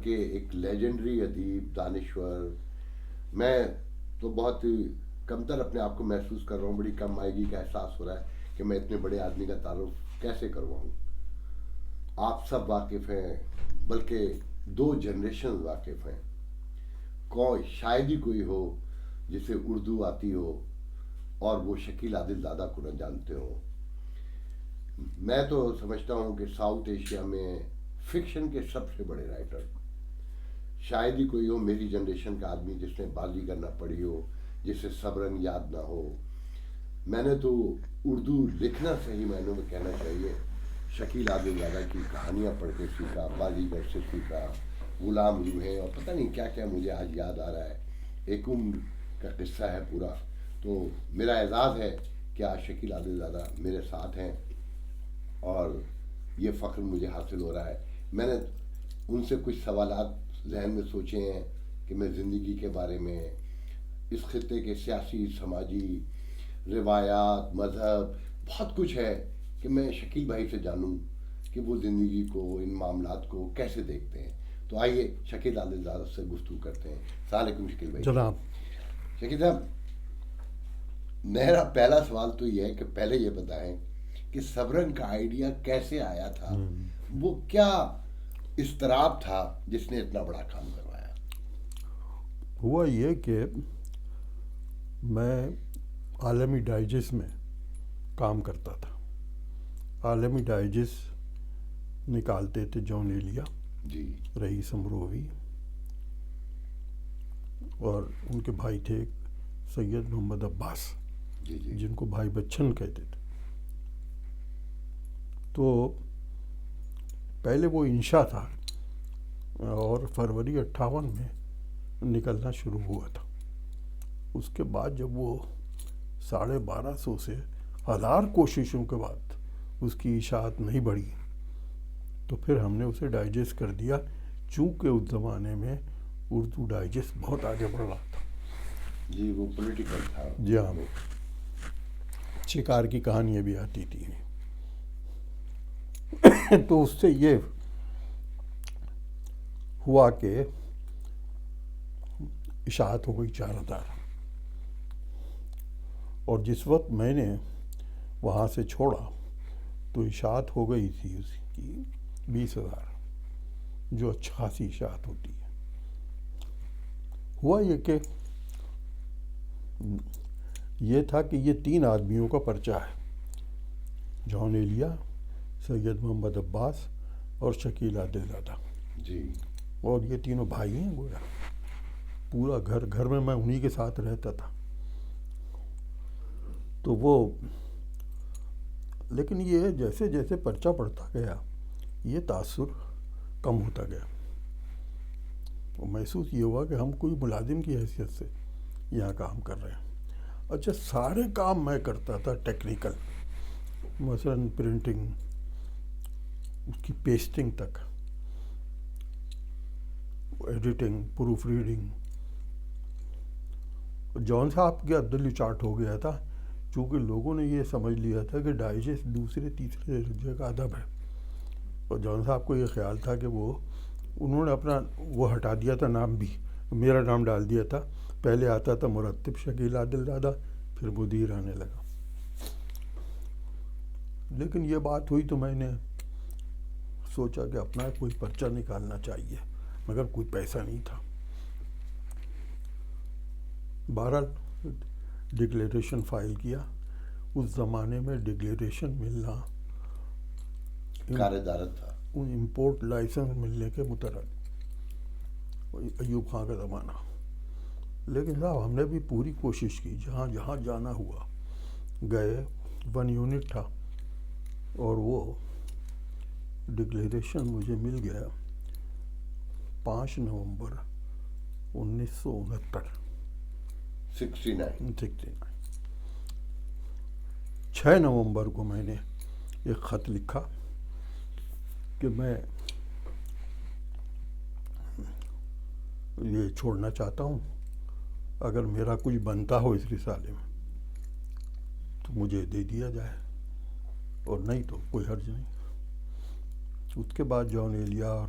کے ایک لیجنڈری ادیب دانشور. میں تو بہت کمتر اپنے آپ کو محسوس کر رہا ہوں, بڑی کم مائگی کا احساس ہو رہا ہے کہ میں اتنے بڑے آدمی کا تعارف کیسے کرواؤں. آپ سب واقف ہیں, بلکہ 2 جنریشن واقف ہیں. شاید ہی کوئی ہو جسے اردو آتی ہو اور وہ شکیل عادل زادہ کو نہ جانتے ہوں. میں تو سمجھتا ہوں کہ ساؤتھ ایشیا میں فکشن کے سب سے بڑے رائٹر شاید ہی کوئی ہو میری جنریشن کا آدمی جس نے بازیگر نہ پڑھی ہو, جسے صبرن یاد نہ ہو. میں نے تو اردو لکھنا صحیح معنوں میں کہنا چاہیے شکیل عادل زادہ کی کہانیاں پڑھ کے سیکھا, بازیگر سے سیکھا, غلام روحیں اور پتہ نہیں کیا کیا مجھے آج یاد آ رہا ہے. ایک عمر کا قصہ ہے پورا. تو میرا اعزاز ہے کہ آج شکیل عادل زادہ میرے ساتھ ہیں اور یہ فخر مجھے حاصل ہو رہا ہے. میں نے ان سے کچھ سوالات ذہن میں سوچے ہیں کہ میں زندگی کے بارے میں, اس خطے کے سیاسی, سماجی, روایات, مذہب, بہت کچھ ہے کہ میں شکیل بھائی سے جانوں کہ وہ زندگی کو, ان معاملات کو کیسے دیکھتے ہیں. تو آئیے شکیل عادل زادہ سے گفتگو کرتے ہیں. السلام علیکم شکیل بھائی. جناب. شکیل صاحب, میرا پہلا سوال تو یہ ہے کہ پہلے یہ بتائیں کہ صبرن کا آئیڈیا کیسے آیا تھا, وہ کیا اضطراب تھا جس نے اتنا بڑا کام کروایا. ہوا یہ کہ میں عالمی ڈائجسٹ میں کام کرتا تھا. عالمی ڈائجسٹ نکالتے تھے جان ایلیا, جی, رئیس امروی, اور ان کے بھائی تھے سید محمد عباس, جی, جی, جن کو بھائی بچن کہتے تھے. تو پہلے وہ انشا تھا اور فروری 58 میں نکلنا شروع ہوا تھا. اس کے بعد جب وہ 1250 سے 1000 کوششوں کے بعد اس کی اشاعت نہیں بڑھی تو پھر ہم نے اسے ڈائجسٹ کر دیا, چونکہ اس زمانے میں اردو ڈائجسٹ بہت آگے بڑھ رہا تھا. جی, وہ پولیٹیکل تھا. جی ہاں, شکار کی کہانیاں بھی آتی تھی. تو اس سے یہ ہوا کہ اشاعت ہو گئی 4000, اور جس وقت میں نے وہاں سے چھوڑا تو اشاعت ہو گئی تھی اس کی 20,000, جو اچھا خاصی اشاعت ہوتی ہے. ہوا یہ کہ یہ تھا کہ یہ 3 آدمیوں کا پرچہ ہے, جان ایلیا, سید محمد عباس اور شکیل عادل زادہ. جی, اور یہ تینوں بھائی ہیں. گویا پورا گھر میں انہی کے ساتھ رہتا تھا. تو وہ, لیکن یہ جیسے جیسے پرچہ پڑھتا گیا یہ تاثر کم ہوتا گیا. محسوس یہ ہوا کہ ہم کوئی ملازم کی حیثیت سے یہاں کام کر رہے ہیں. اچھا, سارے کام میں کرتا تھا ٹیکنیکل, مثلاً پرنٹنگ, اس کی پیسٹنگ تک, ایڈیٹنگ, پروف ریڈنگ. جان صاحب کا دل چاٹ ہو گیا تھا, چونکہ لوگوں نے یہ سمجھ لیا تھا کہ ڈائجسٹ دوسرے تیسرے درجے کا ادب ہے. اور جان صاحب کو یہ خیال تھا کہ انہوں نے اپنا وہ ہٹا دیا تھا, نام بھی میرا نام ڈال دیا تھا. پہلے آتا تھا مرتب شکیل عادل زادہ, پھر مدیر آنے لگا. لیکن یہ بات ہوئی تو میں نے سوچا کہ اپنا کوئی پرچہ نکالنا چاہیے, مگر کوئی پیسہ نہیں تھا. بہرحال ڈکلیریشن فائل کیا. اس زمانے میں ڈکلیریشن ملنا کاردارت تھا, امپورٹ لائسنس ملنے کے مترادف, ایوب خان کا زمانہ. لیکن صاحب ہم نے بھی پوری کوشش کی, جہاں جہاں جانا ہوا گئے. 1 یونٹ تھا اور وہ ڈکلیریشن مجھے مل گیا 5 نومبر 1969. 69. 6 نومبر کو میں نے ایک خط لکھا کہ میں یہ چھوڑنا چاہتا ہوں, اگر میرا کچھ بنتا ہو اس رسالے میں تو مجھے دے دیا جائے, اور نہیں تو کوئی حرج نہیں. اس کے بعد جان ایلیا اور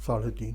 3.5।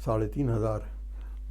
3,500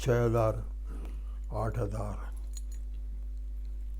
6,000, 8,000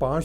5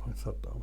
57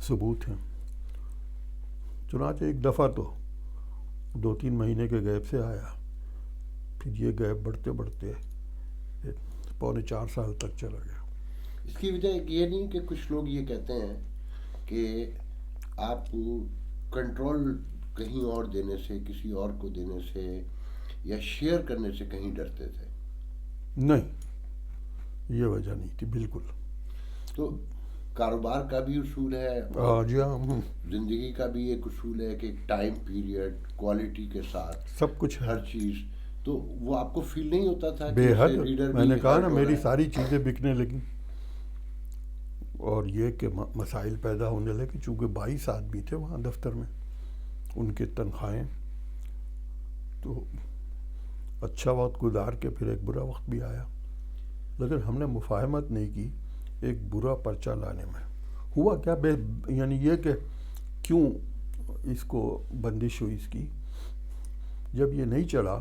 ثبوت ہیں. چنانچہ ایک دفعہ تو 2-3 مہینے کے گیپ سے آیا، پھر یہ گیپ بڑھتے بڑھتے 3.25 سال تک چلا گیا. اس کی وجہ یہ نہیں کہ کچھ لوگ یہ کہتے ہیں کہ آپ کنٹرول کہیں اور دینے سے، کسی اور کو دینے سے یا شیئر کرنے سے کہیں ڈرتے تھے؟ نہیں، یہ وجہ نہیں تھی بالکل. تو کاروبار کا بھی اصول ہے، جی ہاں، زندگی کا بھی ایک اصول ہے کہ ٹائم پیریڈ، کوالٹی کے ساتھ سب کچھ ہے. ہر چیز. تو وہ آپ کو فیل نہیں ہوتا تھا کہ بے اس حد. سے ریڈر میں بھی نے کہا hurt نا ہو میری رہا ہے؟ ساری چیزیں بکنے لگیں، اور یہ کہ مسائل پیدا ہونے لگے چونکہ 22 آدمی تھے وہاں دفتر میں، ان کے تنخواہیں. تو اچھا وقت گزار کے پھر ایک برا وقت بھی آیا، لیکن ہم نے مفاہمت نہیں کی ایک برا پرچہ لانے میں. ہوا کیا یعنی یہ کہ کیوں اس کو بندش ہوئی اس کی، جب یہ نہیں چلا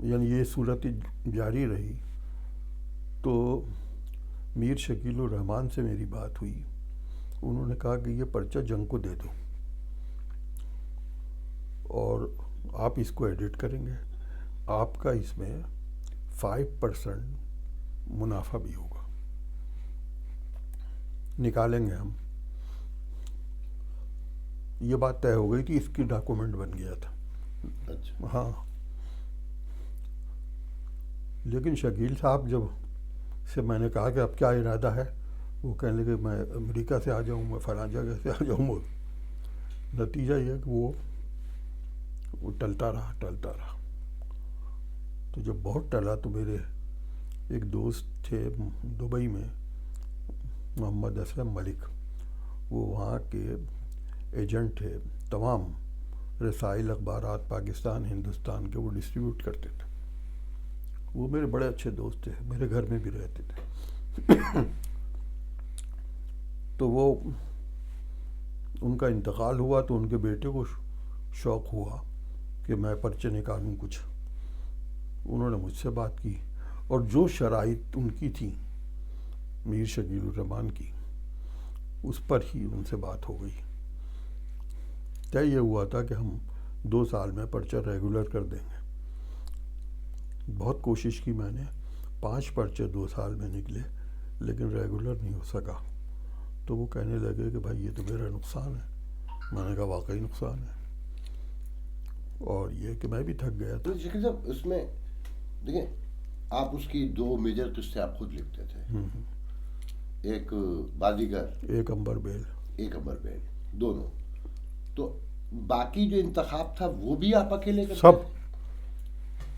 یعنی یہ صورت جاری رہی تو میر شکیل الرحمان سے میری بات ہوئی. انہوں نے کہا کہ یہ پرچہ جنگ کو دے دو اور آپ اس کو ایڈٹ کریں گے، آپ کا اس میں 5% منافع بھی ہوگا، نکالیں گے ہم. یہ بات طے ہو گئی تھی، اس کی ڈاکومنٹ بن گیا تھا. اچھا. ہاں، لیکن شکیل صاحب جب سے میں نے کہا کہ اب کیا ارادہ ہے، وہ کہنے لگے میں امریکہ سے آ جاؤں، میں فلاں جگہ سے آ جاؤں. نتیجہ یہ کہ وہ ٹلتا رہا. تو جب بہت ٹلا تو میرے ایک دوست تھے دبئی میں، محمد اسلم ملک، وہ وہاں کے ایجنٹ تھے، تمام رسائل اخبارات پاکستان ہندوستان کے وہ ڈسٹریبیوٹ کرتے تھے. وہ میرے بڑے اچھے دوست تھے، میرے گھر میں بھی رہتے تھے. تو وہ ان کا انتقال ہوا تو ان کے بیٹے کو شوق ہوا کہ میں پرچے نکالوں کچھ. انہوں نے مجھ سے بات کی اور جو شرائط ان کی تھیں میر شکیل الرحمان کی، اس پر ہی ان سے بات ہو گئی. طے یہ ہوا تھا کہ ہم 2 سال میں پرچہ ریگولر کر دیں گے. بہت کوشش کی میں نے، 5 پرچے 2 سال میں نکلے لیکن ریگولر نہیں ہو سکا. تو وہ کہنے لگے کہ بھائی یہ تو میرا نقصان ہے. میں نے کہا واقعی نقصان ہے، اور یہ کہ میں بھی تھک گیا تھا. تو شکیل صاحب اس میں دیکھیں، آپ اس کی 2 میجر قسطیں آپ خود لکھتے تھے، ایک بازیگر، ایک امبر بیل. دونوں. تو باقی جو انتخاب تھا وہ بھی آپ اکیلے کرتے سب. تھے؟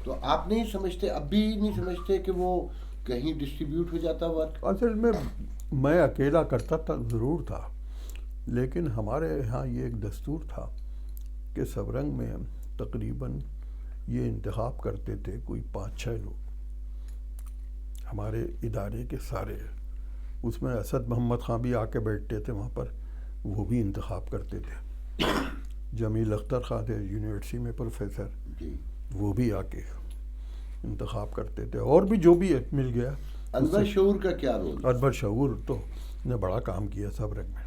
تو آپ نہیں سمجھتے، اب بھی نہیں سمجھتے کہ وہ کہیں ڈسٹریبیوٹ ہو جاتا ورک؟ اصل میں اکیلا کرتا تھا ضرور تھا، لیکن ہمارے یہاں یہ ایک دستور تھا کہ سبرنگ میں تقریباً یہ انتخاب کرتے تھے کوئی 5-6 لوگ ہمارے ادارے کے سارے. اس میں اسد محمد خان بھی آ کے بیٹھتے تھے وہاں پر، وہ بھی انتخاب کرتے تھے. جمیل اختر خان تھے یونیورسٹی میں پروفیسر، جی. وہ بھی آ کے انتخاب کرتے تھے، اور بھی جو بھی مل گیا. انور شعور کا کیا رول؟ انور شعور تو نے بڑا کام کیا سبرنگ میں.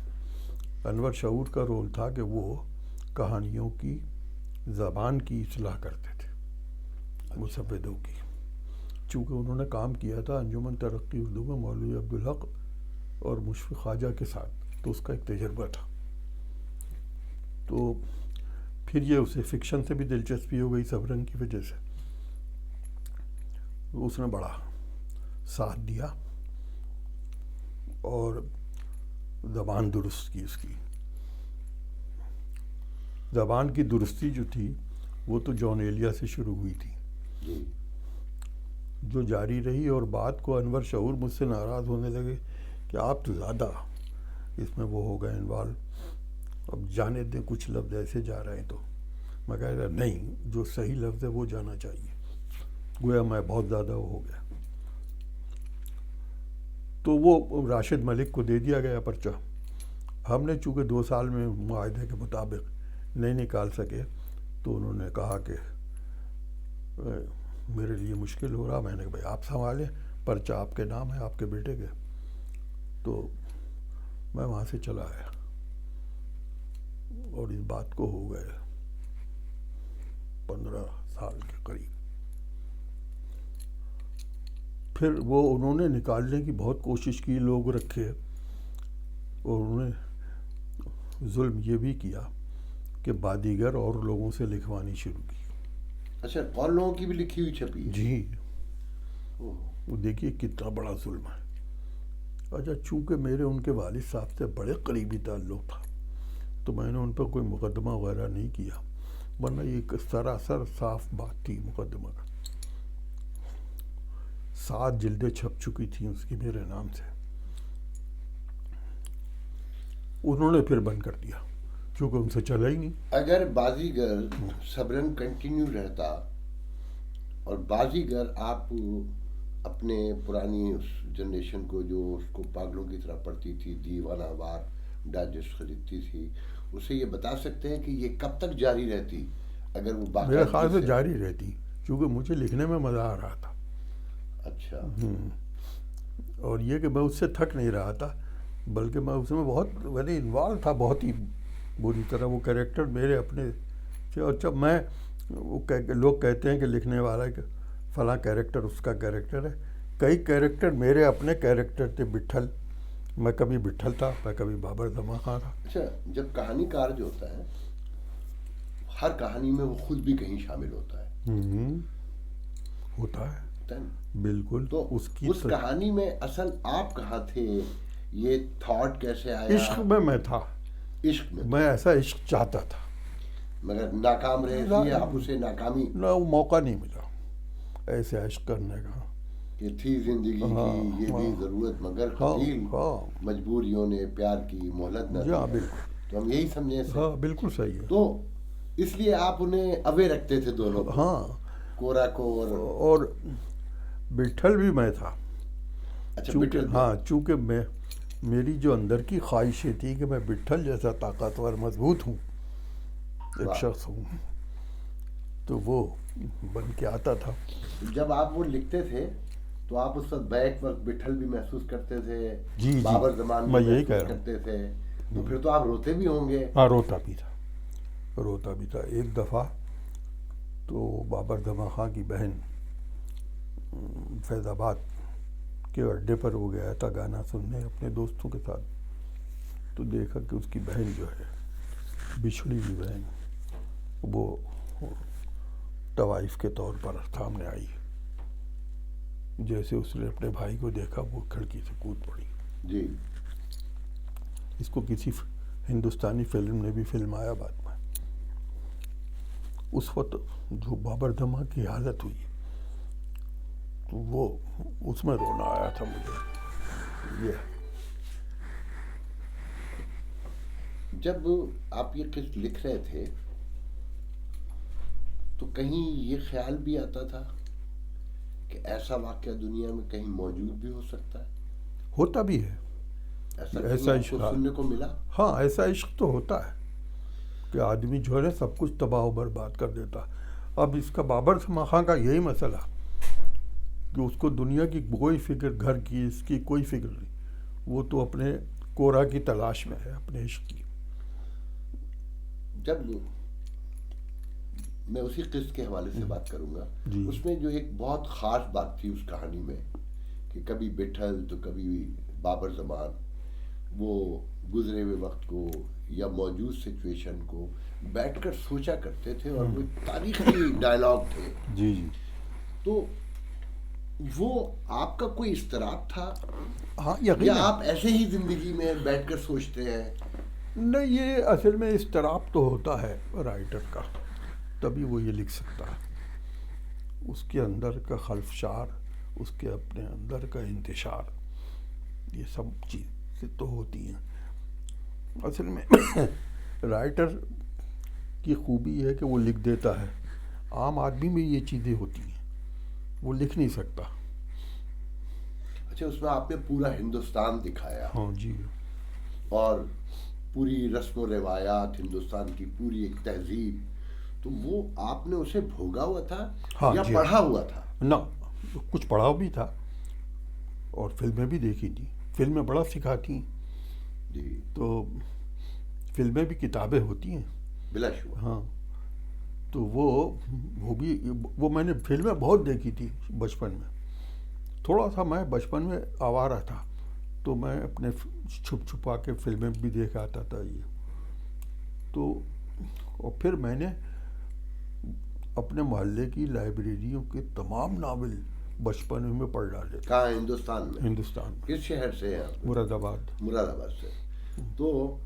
انور شعور کا رول تھا کہ وہ کہانیوں کی زبان کی اصلاح کرتے تھے، مسودوں کی. چونکہ انہوں نے کام کیا تھا انجمن ترقی اردو میں مولوی عبدالحق اور مشفق خواجہ کے ساتھ، تو اس کا ایک تجربہ تھا. تو پھر یہ اسے فکشن سے بھی دلچسپی ہو گئی سبرنگ کی وجہ سے. اس نے بڑا ساتھ دیا اور زبان درست کی. اس کی زبان کی درستی جو تھی وہ تو جان ایلیا سے شروع ہوئی تھی، جی. جو جاری رہی، اور بات کو انور شعور مجھ سے ناراض ہونے لگے کہ آپ تو زیادہ اس میں وہ ہو گئے انوالو، اب جانے دیں، کچھ لفظ ایسے جا رہے ہیں. تو میں کہہ رہا نہیں، جو صحیح لفظ ہے وہ جانا چاہیے. گویا میں بہت زیادہ وہ ہو گیا. تو وہ راشد ملک کو دے دیا گیا پرچہ. ہم نے چونکہ 2 سال میں معاہدے کے مطابق نہیں نکال سکے تو انہوں نے کہا کہ میرے لیے مشکل ہو رہا. میں نے کہا بھائی آپ سنبھالیں، پرچہ آپ کے نام ہے، آپ کے بیٹے کے. تو میں وہاں سے چلا آیا، اور اس بات کو ہو گئے 15 سال کے قریب۔ پھر وہ انہوں نے نکالنے کی بہت کوشش کی، لوگ رکھے، اور انہوں نے ظلم یہ بھی کیا کہ بادیگر اور لوگوں سے لکھوانی شروع کی۔ اچھا، اور لوگوں کی بھی لکھی ہوئی چھپی ہے؟ جی، اوہ، وہ دیکھیے کتنا بڑا ظلم ہے۔ اچھا، چونکہ میرے ان کے والد صاحب سے بڑے قریبی تعلق تھا تو میں نے ان پر کوئی مقدمہ وغیرہ نہیں کیا، ورنہ یہ ایک سراسر صاف بات تھی مقدمہ کا۔ 7 جلدیں چھپ چکی تھیں اس کی میرے نام سے۔ انہوں نے پھر بند کر دیا چونکہ ان سے چلا ہی نہیں۔ اگر بازیگر صبرن کنٹینیو رہتا، اور بازیگر آپ اپنے پرانی اس جنریشن کو جو اس کو پاگلوں کی طرح پڑھتی تھی، دیوانہ وار ڈائجسٹ خریدتی تھی، اسے یہ بتا سکتے ہیں کہ یہ کب تک جاری رہتی اگر وہ باقاعدگی میرے خیال سے جاری رہتی، چونکہ مجھے لکھنے میں مزہ آ رہا تھا۔ اچھا، اور یہ کہ میں اس سے تھک نہیں رہا تھا، بلکہ میں اس میں بہت ویری انوالو تھا، بہت ہی بری طرح۔ وہ کیریکٹر میرے اپنے تھے، اور جب میں لوگ کہتے ہیں کہ لکھنے والا کہ فلاں کیریکٹر اس کا کیریکٹر ہے، کئی کیریکٹر میرے اپنے کیریکٹر تھے۔ بٹھل، میں کبھی بٹھل تھا، میں کبھی بابر زماں خان تھا۔ اچھا، جب کہانی کار جو ہوتا ہے ہر کہانی میں وہ خود بھی کہیں شامل ہوتا ہے، ہوتا ہے ہوتا ہے نا؟ بالکل۔ تو اس کی اس کہانی میں اصل آپ کہاں تھے؟ یہ تھاٹ کیسے آیا؟ عشق میں تھا، عشق میں میں ایسا عشق چاہتا تھا، مگر ناکام رہے تھے، آپ اسے ناکامی نہ وہ موقع نہیں ملا ایسے عشق کرنے کا۔ کہ تھی زندگی کی یہ بھی ضرورت، مگر قتیل مجبوریوں نے پیار کی مہلت نہ دی۔ بالکل، تو ہم یہی سمجھیں سے، ہاں بالکل صحیح ہے۔ تو اس لیے آپ انہیں اوے رکھتے تھے دونوں کو، ہاں، کورا کو اور بٹھل بھی میں تھا۔ اچھا، چونکہ بٹھل ہاں، چونکہ میری جو اندر کی خواہشیں تھی کہ میں بٹھل جیسا طاقتور مضبوط ہوں، ایک شخص ہوں، تو وہ بن کے آتا تھا۔ جب آپ وہ لکھتے تھے تو آپ اس وقت بیک وقت بٹھل بھی محسوس کرتے تھے، جی، بابر زمان بھی میں یہی کہہ محسوس رہا ہوں۔ کرتے تھے، تو پھر تو آپ روتے بھی ہوں گے؟ ہاں، روتا بھی تھا۔ ایک دفعہ تو بابر زماں خان کی بہن فیض آباد کے اڈے پر وہ گیا تھا گانا سننے اپنے دوستوں کے ساتھ، تو دیکھا کہ اس کی بہن جو ہے، بچھڑی ہوئی بہن، وہ طوائف کے طور پر سامنے آئی۔ جیسے اس نے اپنے بھائی کو دیکھا، وہ کھڑکی سے کود پڑی۔ جی، اس کو کسی ہندوستانی فلم نے بھی فلمایا بعد میں۔ اس وقت جو بابر زماں کی حالت ہوئی، تو وہ اس میں رونا آیا تھا مجھے۔ یہ جب آپ یہ قسط لکھ رہے تھے تو کہیں یہ خیال بھی آتا تھا کہ ایسا واقعہ دنیا میں کہیں موجود بھی ہو سکتا ہے؟ ہوتا بھی ہے ایسا عشق سننے کو ملا؟ ہاں، ایسا عشق تو ہوتا ہے کہ آدمی جو ہے سب کچھ تباہ و برباد کر دیتا۔ اب اس کا بابر زماں خان کا یہی مسئلہ کہ اس کو دنیا کی کوئی فکر، گھر کی اس کی کوئی فکر نہیں، وہ تو اپنے کورا کی تلاش میں ہے، اپنے عشق کی۔ جب میں اسی قسط کے حوالے سے بات کروں گا، جی، اس میں جو ایک بہت خاص بات تھی اس کہانی میں کہ کبھی بٹھل تو کبھی بابر زمان وہ گزرے ہوئے وقت کو یا موجود سچویشن کو بیٹھ کر سوچا کرتے تھے، اور وہ تاریخی ڈائلاگ تھے۔ جی جی، تو وہ آپ کا کوئی اضطراب تھا ہاں یا یقیناً۔ آپ ایسے ہی زندگی میں بیٹھ کر سوچتے ہیں؟ نہیں، یہ اصل میں اضطراب تو ہوتا ہے رائٹر کا، تبھی وہ یہ لکھ سکتا ہے۔ اس کے اندر کا خلفشار، اس کے اپنے اندر کا انتشار، یہ سب چیزیں تو ہوتی ہیں۔ اصل میں رائٹر کی خوبی ہے کہ وہ لکھ دیتا ہے، عام آدمی میں یہ چیزیں ہوتی ہیں، وہ لکھ نہیں سکتا۔ اچھا، اس میں آپ نے پورا ہندوستان دکھایا، ہاں جی، اور پوری رسم و روایات، ہندوستان کی پوری ایک تہذیب، تو وہ آپ نے اسے بھوگا ہوا تھا یا جی، پڑھا ہوا تھا؟ نہ، کچھ پڑھا بھی تھا اور فلمیں بھی دیکھی تھی۔ فلمیں بڑا سکھاتی ہیں۔ جی تو فلمیں بھی کتابیں ہوتی ہیں. بلا شبہ. ہاں تو وہ بھی وہ میں نے فلمیں بہت دیکھی تھی بچپن میں. تھوڑا سا میں بچپن میں آوارہ تھا تو میں اپنے چھپ چھپا کے فلمیں بھی دیکھ آتا تھا یہ. تو اور پھر میں نے اپنے محلے کی لائبریریوں کے تمام ناول بچپن میں پڑھ ڈالے تھے. کہاں؟ ہندوستان میں. ہندوستان میں کس شہر سے ہیں آپ؟ مراد آباد. مراد آباد سے. تو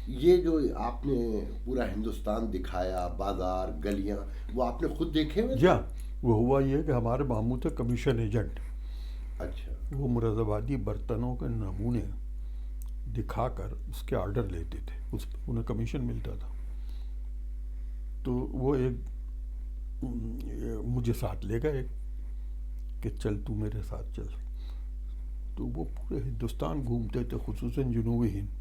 یہ جو آپ نے پورا ہندوستان دکھایا، بازار، گلیاں، وہ آپ نے خود دیکھے ہوئے؟ جی ہاں. وہ ہوا یہ کہ ہمارے ماموں تھے کمیشن ایجنٹ. اچھا. وہ مراد آبادی برتنوں کے نمونے دکھا کر اس کے آرڈر لیتے تھے، انہیں کمیشن ملتا تھا. تو وہ ایک مجھے ساتھ لے گئے کہ چل تو میرے ساتھ چل. تو وہ پورے ہندوستان گھومتے تھے، خصوصاً جنوبی ہند.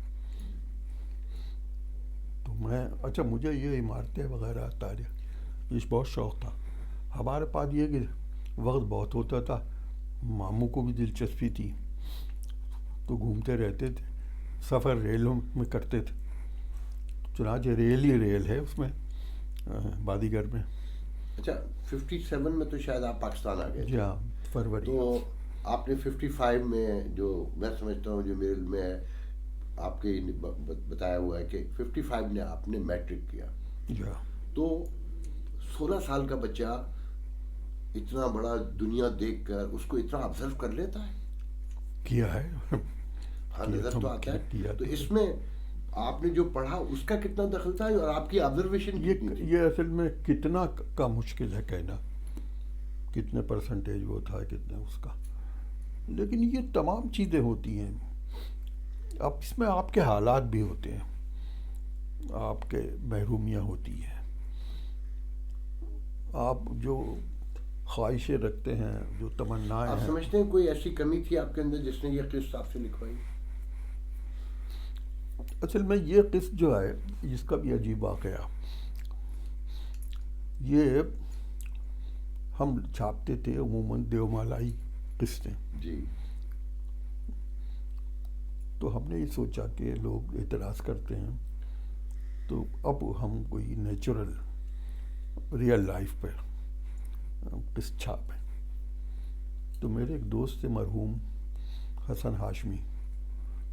تو میں مجھے یہ عمارتیں وغیرہ تاریخ اس بہت شوق تھا. ہمارے پاس یہ کہ وقت بہت ہوتا تھا، ماموں کو بھی دلچسپی تھی تو گھومتے رہتے تھے. سفر ریلوں میں کرتے تھے. چنانچہ ریل ہی ریل ہے اس میں بادیگر میں. اچھا 57 میں تو شاید آپ پاکستان آ گئے. جی ہاں فروری. تو آپ نے 55 میں جو میں سمجھتا ہوں جو میرے علم میں ہے آپ کے بتایا ہوا ہے کہ 55 نے آپ نے میٹرک کیا. جی ہاں. تو 16 سال کا بچہ اتنا بڑا دنیا دیکھ کر اس کو اتنا آبزرو کر لیتا ہے. کیا ہے. ہاں نظر تو آتا ہے. کیا تو اس میں آپ نے جو پڑھا اس کا کتنا دخل تھا اور آپ کی آبزرویشن کتنی تھی؟ یہ اصل میں کتنا کا مشکل ہے کہنا، کتنے پرسنٹیج وہ تھا کتنے اس کا. لیکن یہ تمام چیزیں ہوتی ہیں. اب اس میں آپ کے حالات بھی ہوتے ہیں، آپ کے محرومیاں ہوتی ہیں، آپ جو خواہشیں رکھتے ہیں، جو تمنائیں آپ ہیں. سمجھتے ہیں کوئی ایسی کمی تھی آپ کے اندر جس نے یہ قصہ آپ سے لکھوائی؟ اصل میں یہ قسط جو ہے اس کا بھی عجیب واقعہ. یہ ہم چھاپتے تھے عموماً دیومالائی قسطیں. جی. تو ہم نے یہ سوچا کہ لوگ اعتراض کرتے ہیں تو اب ہم کوئی نیچرل ریئل لائف پہ قسط چھاپیں. تو میرے ایک دوست تھے مرحوم حسن ہاشمی،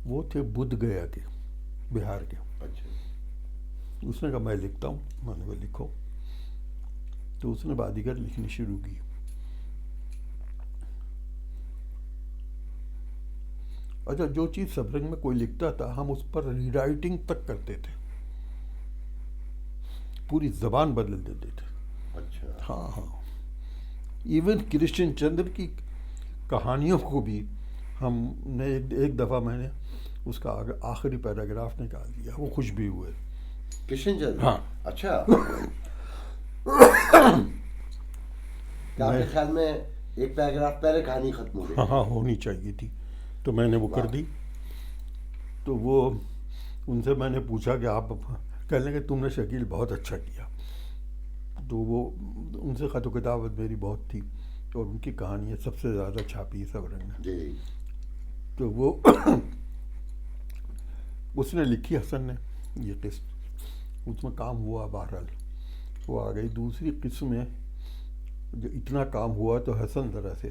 وہ تھے بدھ گیا کے، بہار کے. اچھا. اس نے کہا میں لکھتا ہوں. میں نے کہا لکھو. تو اس نے بادیگر لکھنی شروع کی. اچھا جو چیز سبرنگ میں کوئی لکھتا تھا ہم اس پر ری رائٹنگ تک کرتے تھے، پوری زبان بدل دیتے تھے. اچھا. ہاں ہاں. ایون کرشن چندر کی کہانیوں کو بھی ہم نے ایک دفعہ میں نے اس کا آخری پیراگراف نکال دیا، وہ خوش بھی ہوئے. کرشن چندر؟ ہاں. اچھا. کیا آپ کے خیال میں ایک پیراگراف پہلے کہانی ختم ہو گئی؟ ہاں ہونی چاہیے تھی. تو میں نے وہ کر دی. تو وہ ان سے میں نے پوچھا کہ آپ کہنے کہ تم نے شکیل بہت اچھا کیا. تو وہ ان سے خط و کتابت میری بہت تھی اور ان کی کہانیاں سب سے زیادہ چھاپی سبرنگ میں. جی. تو وہ اس نے لکھی حسن نے یہ قسط، اس میں کام ہوا. بہرحال وہ آ گئی. دوسری قسم میں جو اتنا کام ہوا تو حسن ذرا سے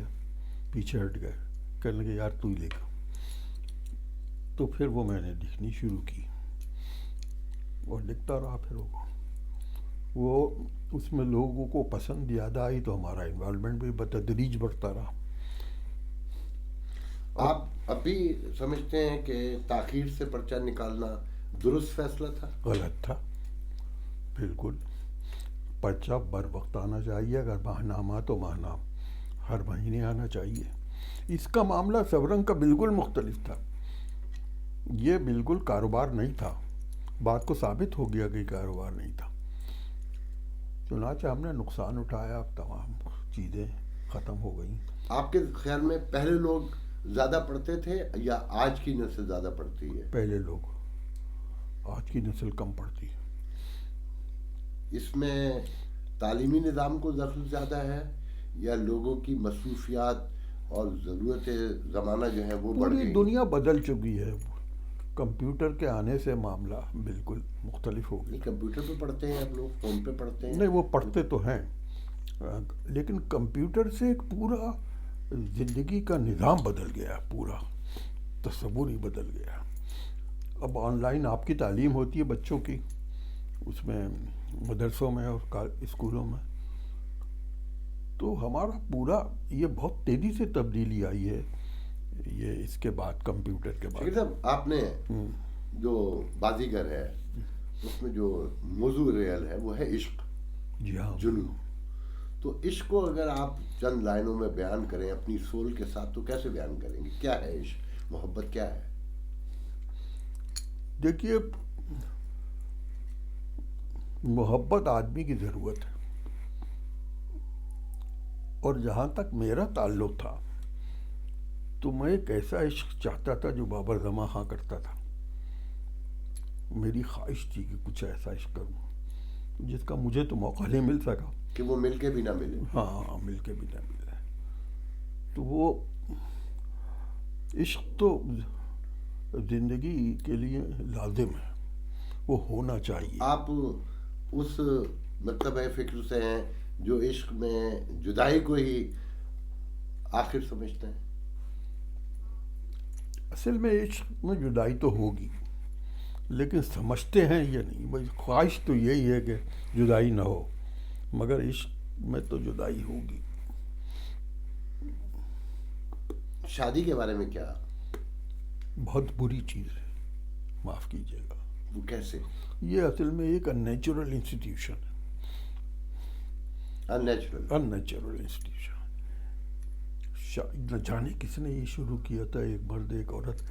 پیچھے ہٹ گئے، کہنے لگے یار تو ہی لکھ. تو پھر وہ میں نے لکھنی شروع کی اور لکھتا رہا. پھر وہ اس میں لوگوں کو پسند زیادہ آئی تو ہمارا انوالومنٹ بھی بتدریج بڑھتا رہا. آپ اب بھی سمجھتے ہیں کہ تاخیر سے پرچہ نکالنا درست فیصلہ تھا؟ غلط تھا بالکل. پرچہ بر وقت آنا چاہیے، اگر ماہنامہ تو ماہنامہ ہر مہینے آنا چاہیے. اس کا معاملہ سبرنگ کا بالکل مختلف تھا. یہ بالکل کاروبار نہیں تھا. بات کو ثابت ہو گیا کہ کاروبار نہیں تھا. چنانچہ ہم نے نقصان اٹھایا، تمام چیزیں ختم ہو گئیں. آپ کے خیال میں پہلے لوگ زیادہ پڑھتے تھے یا آج کی نسل زیادہ پڑھتی ہے؟ پہلے لوگ. آج کی نسل کم پڑھتی ہے. اس میں تعلیمی نظام کو دخل زیادہ ہے یا لوگوں کی مصروفیات اور ضرورت زمانہ جو ہے وہ بڑھ پوری گئی؟ دنیا بدل چکی ہے. کمپیوٹر کے آنے سے معاملہ بالکل مختلف ہو نہیں گیا. کمپیوٹر پہ پڑھتے ہیں آپ لوگ, فون پہ پڑھتے ہیں؟ نہیں وہ پڑھتے تو ہیں, لیکن کمپیوٹر سے ایک پورا زندگی کا نظام بدل گیا, پورا تصور ہی بدل گیا. اب آن لائن آپ کی تعلیم ہوتی ہے بچوں کی, اس میں مدرسوں میں اور اسکولوں میں. تو ہمارا پورا یہ بہت تیزی سے تبدیلی آئی ہے یہ اس کے بعد, کمپیوٹر کے شکیل بعد. صاحب آپ نے جو بازیگر ہے اس میں جو موضوع ریئل ہے وہ ہے عشق, جی ہاں. جنون. تو عشق کو اگر آپ چند لائنوں میں بیان کریں اپنی سول کے ساتھ تو کیسے بیان کریں گے؟ کیا ہے عشق, محبت کیا ہے؟ دیکھیے, محبت آدمی کی ضرورت ہے, اور جہاں تک میرا تعلق تھا تو میں ایک ایسا عشق چاہتا تھا جو بابر زماں خاں کرتا تھا. میری خواہش تھی کہ کچھ ایسا عشق کروں جس کا مجھے تو موقع نہیں مل سکا. کہ وہ مل کے بھی نہ ملے. ہاں, مل کے بھی نہ ملا. تو وہ عشق تو زندگی کے لیے لازم ہے, وہ ہونا چاہیے. آپ اس مکتبہ فکر سے ہیں جو عشق میں جدائی کو ہی آخر سمجھتے ہیں؟ اصل میں عشق میں جدائی تو ہوگی, لیکن سمجھتے ہیں یہ نہیں. بھائی خواہش تو یہی ہے کہ جدائی نہ ہو, مگر عشق میں تو جدائی ہوگی. شادی کے بارے میں کیا؟ بہت بری چیز ہے, معاف کیجیے گا. وہ کیسے؟ یہ اصل میں ایک ان نیچرل انسٹیٹیوشن ہے. ان نیچرل انسٹیٹیوشن. نہ جانے کس نے یہ شروع کیا تھا, ایک مرد ایک عورت.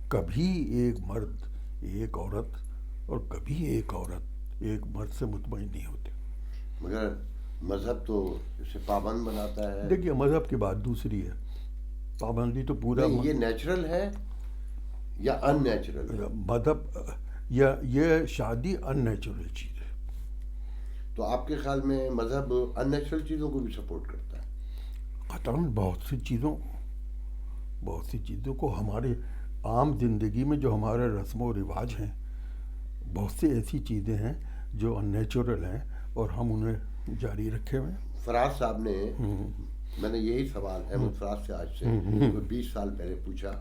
کبھی ایک مرد ایک عورت, اور کبھی ایک عورت ایک مرد سے مطمئن نہیں ہوتے. مگر مذہب تو اسے پابند بناتا ہے. دیکھیے, مذہب کی بات دوسری ہے, پابندی تو پورا. یہ نیچرل ہے یا ان نیچرل ہے؟ مذہب یا یہ شادی ان نیچرل چیز ہے. تو آپ کے خیال میں مذہب ان نیچرل چیزوں کو بھی سپورٹ کرتا ہے؟ قطعاً بہت سی چیزوں کو ہمارے عام زندگی میں جو ہمارے رسم و رواج ہیں, بہت سی ایسی چیزیں ہیں جو ان نیچرل ہیں اور ہم انہیں جاری رکھے ہوئے ہیں. فراز صاحب نے, میں نے یہی سوال احمد فراز سے آج سے 20 سال پہلے پوچھا,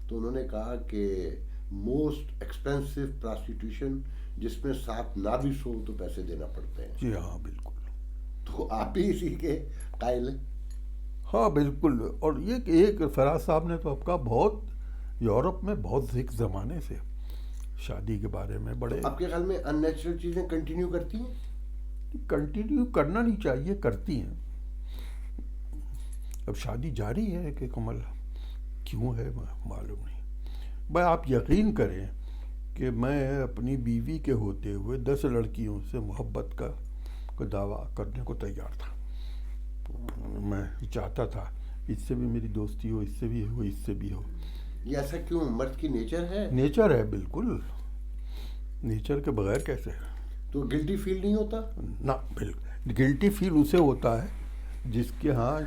تو انہوں نے کہا کہ موسٹ ایکسپینسو پراسٹیٹیوشن جس میں ساتھ نہ بھی سو تو پیسے دینا پڑتے ہیں. جی ہاں, بالکل. تو آپ بھی اسی کے قائل ہیں؟ ہاں بالکل. اور یہ ایک فراز صاحب نے تو آپ کا بہت یورپ میں بہت ذکر زمانے سے شادی کے بارے میں بڑے. آپ کے خیال میں ان نیچرل چیزیں کنٹینیو کرتی ہیں؟ کنٹینیو کرنا نہیں چاہیے, کرتی ہیں. اب شادی جاری ہے کہ کمل کیوں ہے معلوم نہیں. بھائی آپ یقین کریں کہ میں اپنی بیوی کے ہوتے ہوئے 10 لڑکیوں سے محبت کا دعویٰ کرنے کو تیار تھا. میں چاہتا تھا اس سے بھی میری دوستی ہو, اس سے بھی ہو, اس سے بھی ہو. یہ ایسا کیوں؟ مرد کی نیچر ہے. نیچر ہے, بالکل. نیچر کے بغیر کیسے؟ تو گلٹی فیل نہیں ہوتا؟ نہ, بالکل. گلٹی فیل اسے ہوتا ہے جس کے ہاں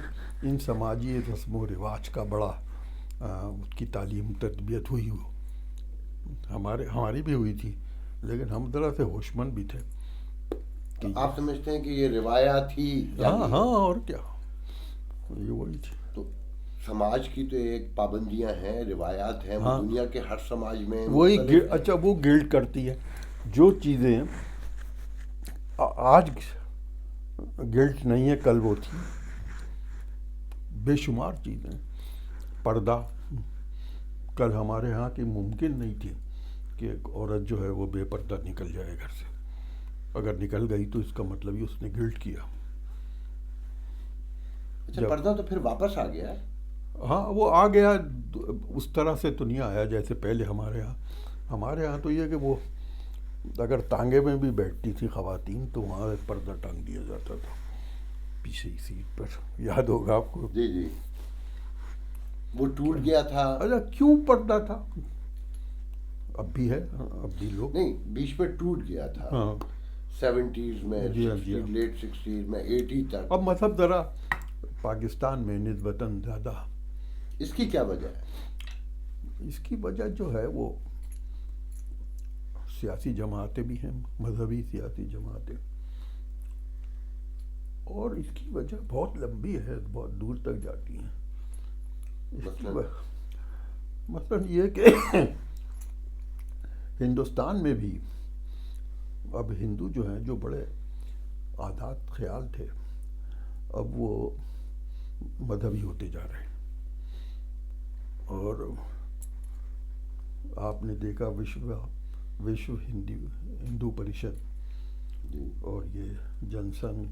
ان سماجی رسم و رواج کا بڑا اس کی تعلیم تربیت ہوئی ہو. ہماری بھی ہوئی تھی, لیکن ہم ذرا سے ہوش مند بھی تھے. آپ سمجھتے ہیں کہ یہ روایات ہی؟ ہاں, اور کیا, یہ وہی تھی. تو سماج کی تو ایک پابندیاں ہیں, روایات ہیں, وہ دنیا کے ہر سماج میں وہی. اچھا, وہ گلٹ کرتی ہے جو چیزیں آج گلٹ نہیں ہے, کل وہ تھی. بے شمار چیزیں. پردہ کل ہمارے ہاں کی ممکن نہیں تھی کہ ایک عورت جو ہے وہ بے پردہ نکل جائے گھر سے. اگر نکل گئی تو اس کا مطلب ہی اس نے گلٹ کیا. اچھا, پردہ تو پھر واپس آ گیا. ہاں, وہ آ گیا, اس طرح سے تو نہیں آیا جیسے پہلے ہمارے ہاں تو یہ کہ وہ اگر تانگے میں بھی بیٹھتی تھی خواتین تو وہاں ایک پردہ ٹانگ دیا جاتا تھا پیچھے ہی سیٹ پر. یاد ہوگا آپ کو. جی جی, وہ ٹوٹ گیا تھا. اچھا, کیوں پردہ تھا؟ اب بھی ہے, اب بھی لوگ. نہیں, بیچ میں ٹوٹ گیا تھا. ہاں, 70s میں, لیٹ 60s میں, 80 تک. اب مذہب ذرا پاکستان میں نسبتاً زیادہ. اس کی کیا وجہ ہے؟ اس کی وجہ جو ہے وہ سیاسی جماعتیں بھی ہیں، مذہبی سیاسی جماعتیں، اور اس کی وجہ بہت لمبی ہے، بہت دور تک جاتی ہیں. مثلاً یہ کہ ہندوستان میں بھی اب ہندو جو ہیں، جو بڑے عادات خیال تھے، اب وہ مذہبی ہوتے جا رہے ہیں. اور آپ نے دیکھا وشو ہندو پریشد اور یہ جن سنگھ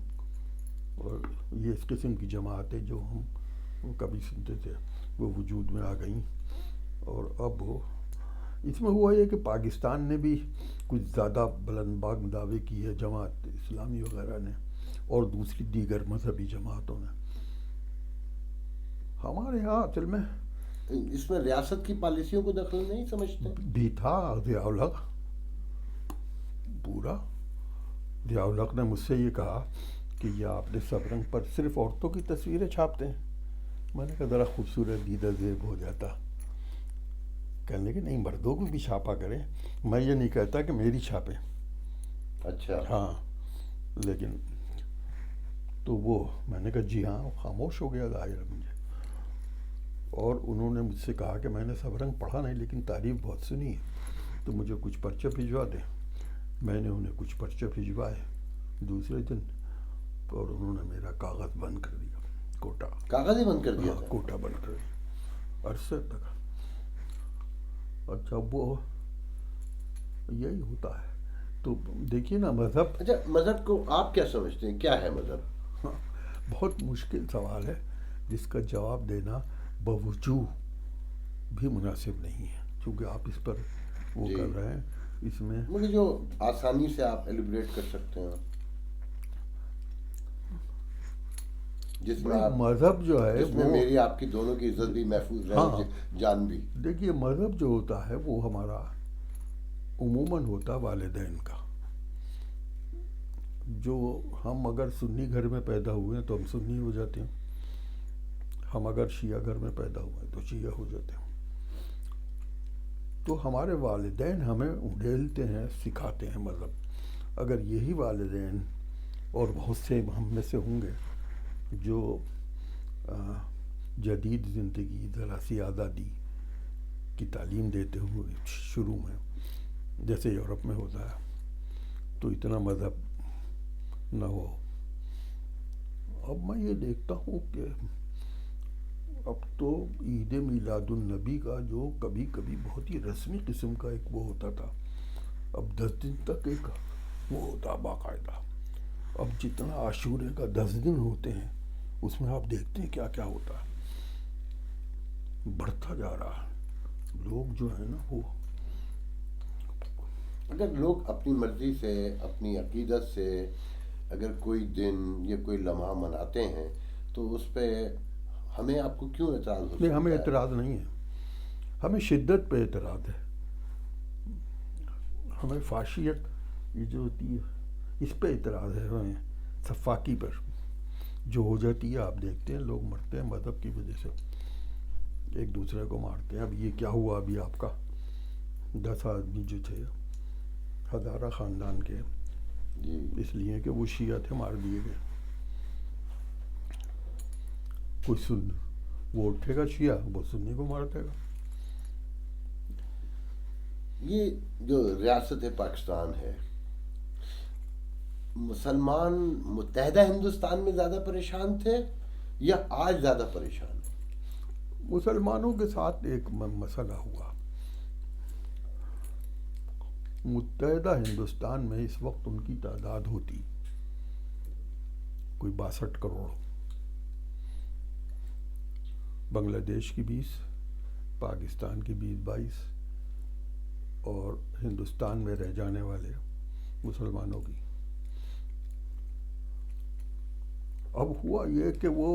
اور یہ اس قسم کی جماعتیں جو ہم کبھی سنتے تھے، وہ وجود میں آ گئیں. اور اب اس میں ہوا یہ کہ پاکستان نے بھی کچھ زیادہ بلند باغ دعوے کی ہے، جماعت اسلامی وغیرہ نے اور دوسری دیگر مذہبی جماعتوں نے. ہمارے ہاں اصل میں اس میں ریاست کی پالیسیوں کو دخل نہیں سمجھتے بھی تھا. ضیاء الحق پورا ضیاء الحق نے مجھ سے یہ کہا کہ یہ آپ نے سب رنگ پر صرف عورتوں کی تصویریں چھاپتے ہیں. میں نے کہا ذرا خوبصورت دیدہ زیب ہو جاتا. کہنے کہ نہیں، مردوں کو بھی چھاپا کریں. میں یہ نہیں کہتا کہ میری چھاپیں. اچھا. ہاں، لیکن تو وہ میں نے کہا جی ہاں، خاموش ہو گیا ظاہر ہے مجھے. اور انہوں نے مجھ سے کہا کہ میں نے سب رنگ پڑھا نہیں لیکن تعریف بہت سنی ہے، تو مجھے کچھ پرچے بھجوا دیں. میں نے انہیں کچھ پرچے بھجوائے دوسرے دن، اور انہوں نے میرا کاغذ بند کر دیا. کوٹا کاغذ ہی بند کر دیا تھا. کوٹا بند کر دیا عرصے تک. اچھا، وہ یہی ہوتا ہے. تو دیکھیے نا مذہب. اچھا، مذہب کو آپ کیا سمجھتے ہیں؟ کیا ہے مذہب؟ بہت مشکل سوال ہے جس کا جواب دینا بوجوہ بھی مناسب نہیں ہے، چونکہ آپ اس پر وہ کر رہے ہیں. اس میں مجھے جو آسانی سے آپ ایلیبریٹ کر سکتے ہیں، جس میں مذہب جو ہے جس میں میری آپ کی دونوں کی عزت بھی محفوظ رہے، جان بھی. دیکھیے مذہب جو ہوتا ہے وہ ہمارا عموماً ہوتا والدین کا. جو ہم اگر سنی گھر میں پیدا ہوئے ہیں تو ہم سنی ہو جاتے ہیں، ہم اگر شیعہ گھر میں پیدا ہوئے ہیں تو شیعہ ہو جاتے ہیں. تو ہمارے والدین ہمیں اڈیلتے ہیں، سکھاتے ہیں مذہب. اگر یہی والدین، اور بہت سے ہم میں سے ہوں گے جو جدید زندگی ذرا سی آزادی کی تعلیم دیتے ہوئے شروع میں جیسے یورپ میں ہوتا ہے، تو اتنا مذہب نہ ہو. اب میں یہ دیکھتا ہوں کہ اب تو عید میلاد النبی کا جو کبھی کبھی بہت ہی رسمی قسم کا ایک وہ ہوتا تھا، اب 10 دن تک ایک وہ ہوتا باقاعدہ. اب جتنا عاشورے کا 10 دن ہوتے ہیں اس میں آپ دیکھتے ہیں کیا کیا ہوتا ہے، بڑھتا جا رہا ہے. لوگ جو ہے نا وہ اگر لوگ اپنی مرضی سے، اپنی عقیدت سے اگر کوئی دن یا کوئی لمحہ مناتے ہیں تو اس پہ ہمیں آپ کو کیوں اعتراض ہو سکتا ہے؟ نہیں، ہمیں اعتراض نہیں ہے، ہمیں شدت پہ اعتراض ہے. ہمیں فاشیت یہ جو ہوتی ہے اس پہ اعتراض ہے. ہمیں سفاکی پر جو ہو جاتی ہے، آپ دیکھتے ہیں لوگ مرتے ہیں مذہب کی وجہ سے، ایک دوسرے کو مارتے ہیں. اب یہ کیا ہوا ابھی آپ کا 10 آدمی جو تھے ہزارہ خاندان کے، اس لیے کہ وہ شیعہ تھے، مار دیے گئے. کوئی وہ اٹھے گا شیعہ، وہ سنی کو مار دے گا. یہ جو ریاست پاکستان ہے، مسلمان متحدہ ہندوستان میں زیادہ پریشان تھے یا آج زیادہ پریشان ہیں؟ مسلمانوں کے ساتھ ایک مسئلہ ہوا. متحدہ ہندوستان میں اس وقت ان کی تعداد ہوتی کوئی 62 کروڑ. بنگلہ دیش کی 20، پاکستان کی 20-22 اور ہندوستان میں رہ جانے والے مسلمانوں کی. اب ہوا یہ کہ وہ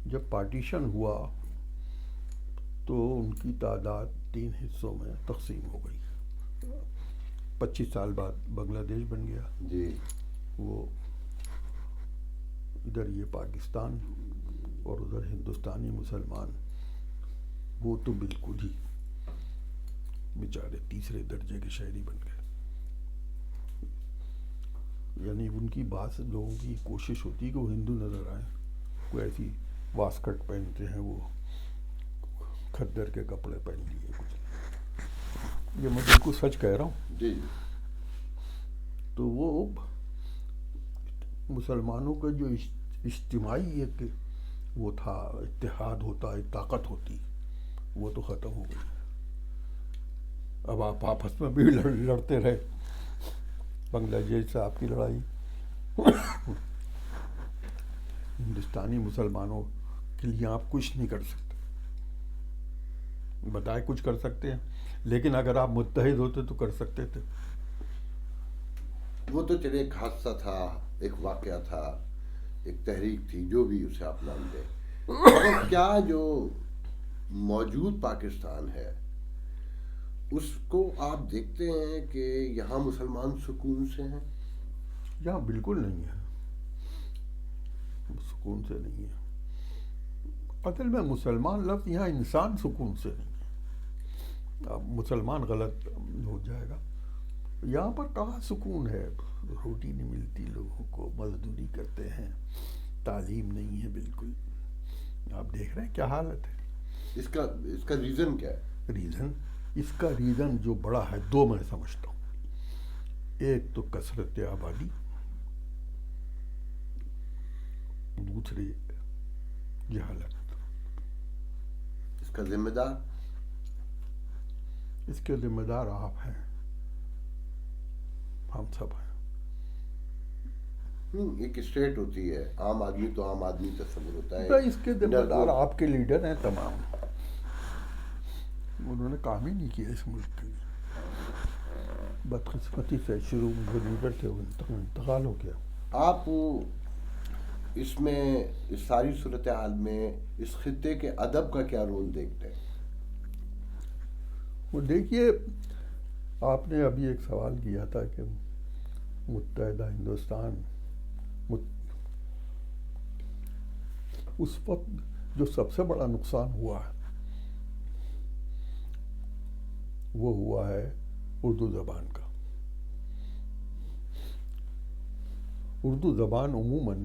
جب پارٹیشن ہوا تو ان کی تعداد 3 حصوں میں تقسیم ہو گئی. 25 سال بعد بنگلہ دیش بن گیا. جی. وہ ادھر یہ پاکستان اور ادھر ہندوستانی مسلمان، وہ تو بالکل ہی بیچارے تیسرے درجے کے شہری بن گئے. یعنی ان کی بات لوگوں کی کوشش ہوتی ہے کہ وہ ہندو نظر آئیں. کوئی ایسی واسکٹ پہنتے ہیں، وہ کھدر کے کپڑے پہن لیے کچھ. یہ میں بالکل سچ کہہ رہا ہوں. جی جی. تو وہ مسلمانوں کا جو اجتماعی ایک وہ تھا، اتحاد ہوتا، ایک طاقت ہوتی، وہ تو ختم ہو گئی. اب آپ آپس میں بھی لڑتے رہے. بنگلہ دیش سے آپ کی لڑائی، ہندوستانی مسلمانوں کے لیے آپ کچھ نہیں کر سکتے. بتائے کچھ کر سکتے ہیں، لیکن اگر آپ متحد ہوتے تو کر سکتے تھے. وہ تو چلے ایک حادثہ تھا، ایک واقعہ تھا، ایک تحریک تھی، جو بھی اسے آپ نام دیں. مگر کیا جو موجود پاکستان ہے اس کو آپ دیکھتے ہیں کہ یہاں مسلمان سکون سے ہیں؟ یہاں بالکل نہیں ہے، سکون سے نہیں ہے. اصل میں مسلمان لفظ یہاں انسان سکون سے نہیں ہے. اب مسلمان غلط ہو جائے گا. یہاں پر کہاں سکون ہے؟ روٹی نہیں ملتی لوگوں کو، مزدوری کرتے ہیں، تعلیم نہیں ہے بالکل. آپ دیکھ رہے ہیں کیا حالت ہے. اس کا ریزن کیا ہے؟ اس کا ریزن جو بڑا ہے، دو میں سمجھتا ہوں. ایک تو کثرت آبادی، دوسری جہالت. اس کا ذمہ دار؟ اس کے ذمہ دار آپ ہیں، ہم سب ہیں. ایک اسٹیٹ ہوتی ہے، عام آدمی تو عام آدمی تصور ہوتا ہے. اس کے ذمہ دار آپ کے لیڈر ہیں تمام. انہوں نے کام ہی نہیں کیا اس ملک کے لیے. بدقسمتی سے شروع میں جو لیڈر تھے وہ انتقال ہو گیا. آپ اس میں، اس ساری صورتحال میں اس خطے کے ادب کا کیا رول دیکھتے ہیں؟ وہ دیکھیے، آپ نے ابھی ایک سوال کیا تھا کہ متحدہ ہندوستان، اس وقت جو سب سے بڑا نقصان ہوا ہے وہ ہوا ہے اردو زبان کا. اردو زبان عموماً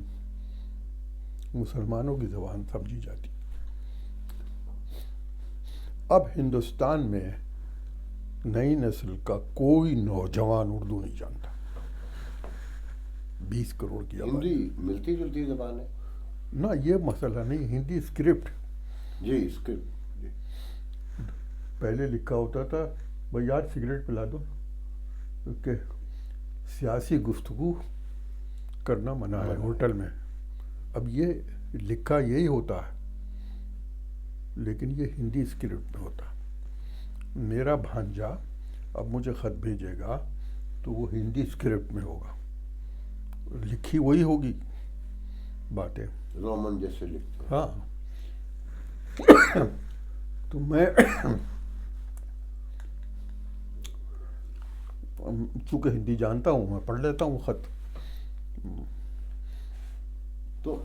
مسلمانوں کی زبان سمجھی جاتی. اب ہندوستان میں نئی نسل کا کوئی نوجوان اردو نہیں جانتا. 20 کروڑ کی آبادی. ہندی ملتی جلتی زبان ہے نہ، یہ مسئلہ نہیں. ہندی اسکرپٹ، جی اسکرپٹ. پہلے لکھا ہوتا تھا بھائی یار سگریٹ پلا دو، کہ سیاسی گفتگو کرنا منع ہے ہوٹل میں. اب یہ لکھا یہی ہوتا ہے، لیکن یہ ہندی اسکرپٹ میں ہوتا ہے. میرا بھانجا اب مجھے خط بھیجے گا تو وہ ہندی اسکرپٹ میں ہوگا، لکھی وہی ہوگی باتیں، رومن جیسے لکھتے ہیں. ہاں. تو میں چونکہ ہندی جانتا ہوں، میں پڑھ لیتا ہوں خط. تو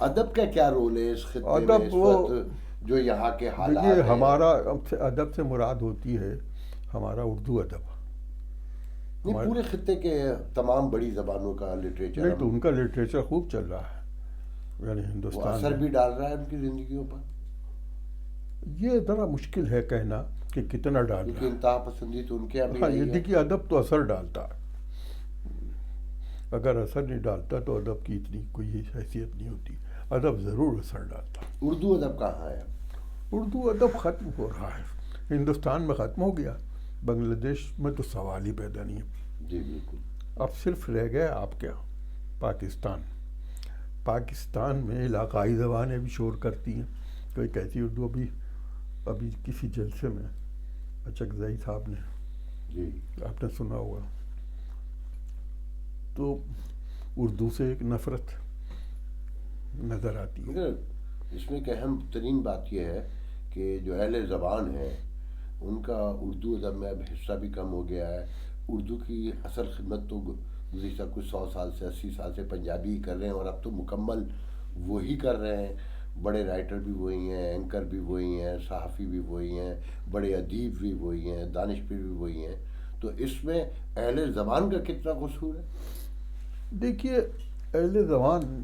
ادب کا کیا رول ہے اس خطے میں ادب اس وہ وقت جو یہاں کے حالات دیکھیے، ہیں؟ ہمارا ادب سے مراد ہوتی ہے ہمارا اردو ادب. نہیں، پورے خطے کے تمام بڑی زبانوں کا لٹریچر. نہیں تو ان کا لٹریچر خوب چل رہا ہے، یعنی وہ ہندوستان اثر میں. بھی ڈال رہا ہے ان کی زندگیوں پر، یہ ذرا مشکل ہے کہنا کہ کتنا ڈال کیونکہ رہا ہے. انتہا پسندی تو ان کے یہاں بھی ہاں، رہی یہ ہے. دیکھیے ادب تو اثر ڈالتا ہے. اگر اثر نہیں ڈالتا تو ادب کی اتنی کوئی حیثیت نہیں ہوتی. ادب ضرور اثر ڈالتا ہے. اردو ادب کہاں ہے؟ اردو ادب ختم ہو رہا ہے. ہندوستان میں ختم ہو گیا، بنگلہ دیش میں تو سوال ہی پیدا نہیں ہے. جی بالکل. اب صرف رہ گیا آپ کیا، پاکستان. پاکستان میں علاقائی زبانیں بھی شور کرتی ہیں. کوئی کہتی اردو. ابھی کسی جلسے میں اچکزئی صاحب نے، جی آپ نے سنا ہوگا، تو اردو سے ایک نفرت نظر آتی ہے. مگر اس میں ایک اہم ترین بات یہ ہے کہ جو اہل زبان ہیں ان کا اردو ادب میں اب حصہ بھی کم ہو گیا ہے. اردو کی اصل خدمت تو گزشتہ کچھ 100 سال سے 80 سال سے پنجابی ہی کر رہے ہیں، اور اب تو مکمل وہی کر رہے ہیں. بڑے رائٹر بھی وہی ہیں، اینکر بھی وہی ہیں، صحافی بھی وہی ہیں، بڑے ادیب بھی وہی ہیں، دانشور بھی وہی ہیں. تو اس میں اہل زبان کا کتنا قصور ہے؟ دیکھیے اہل زبان،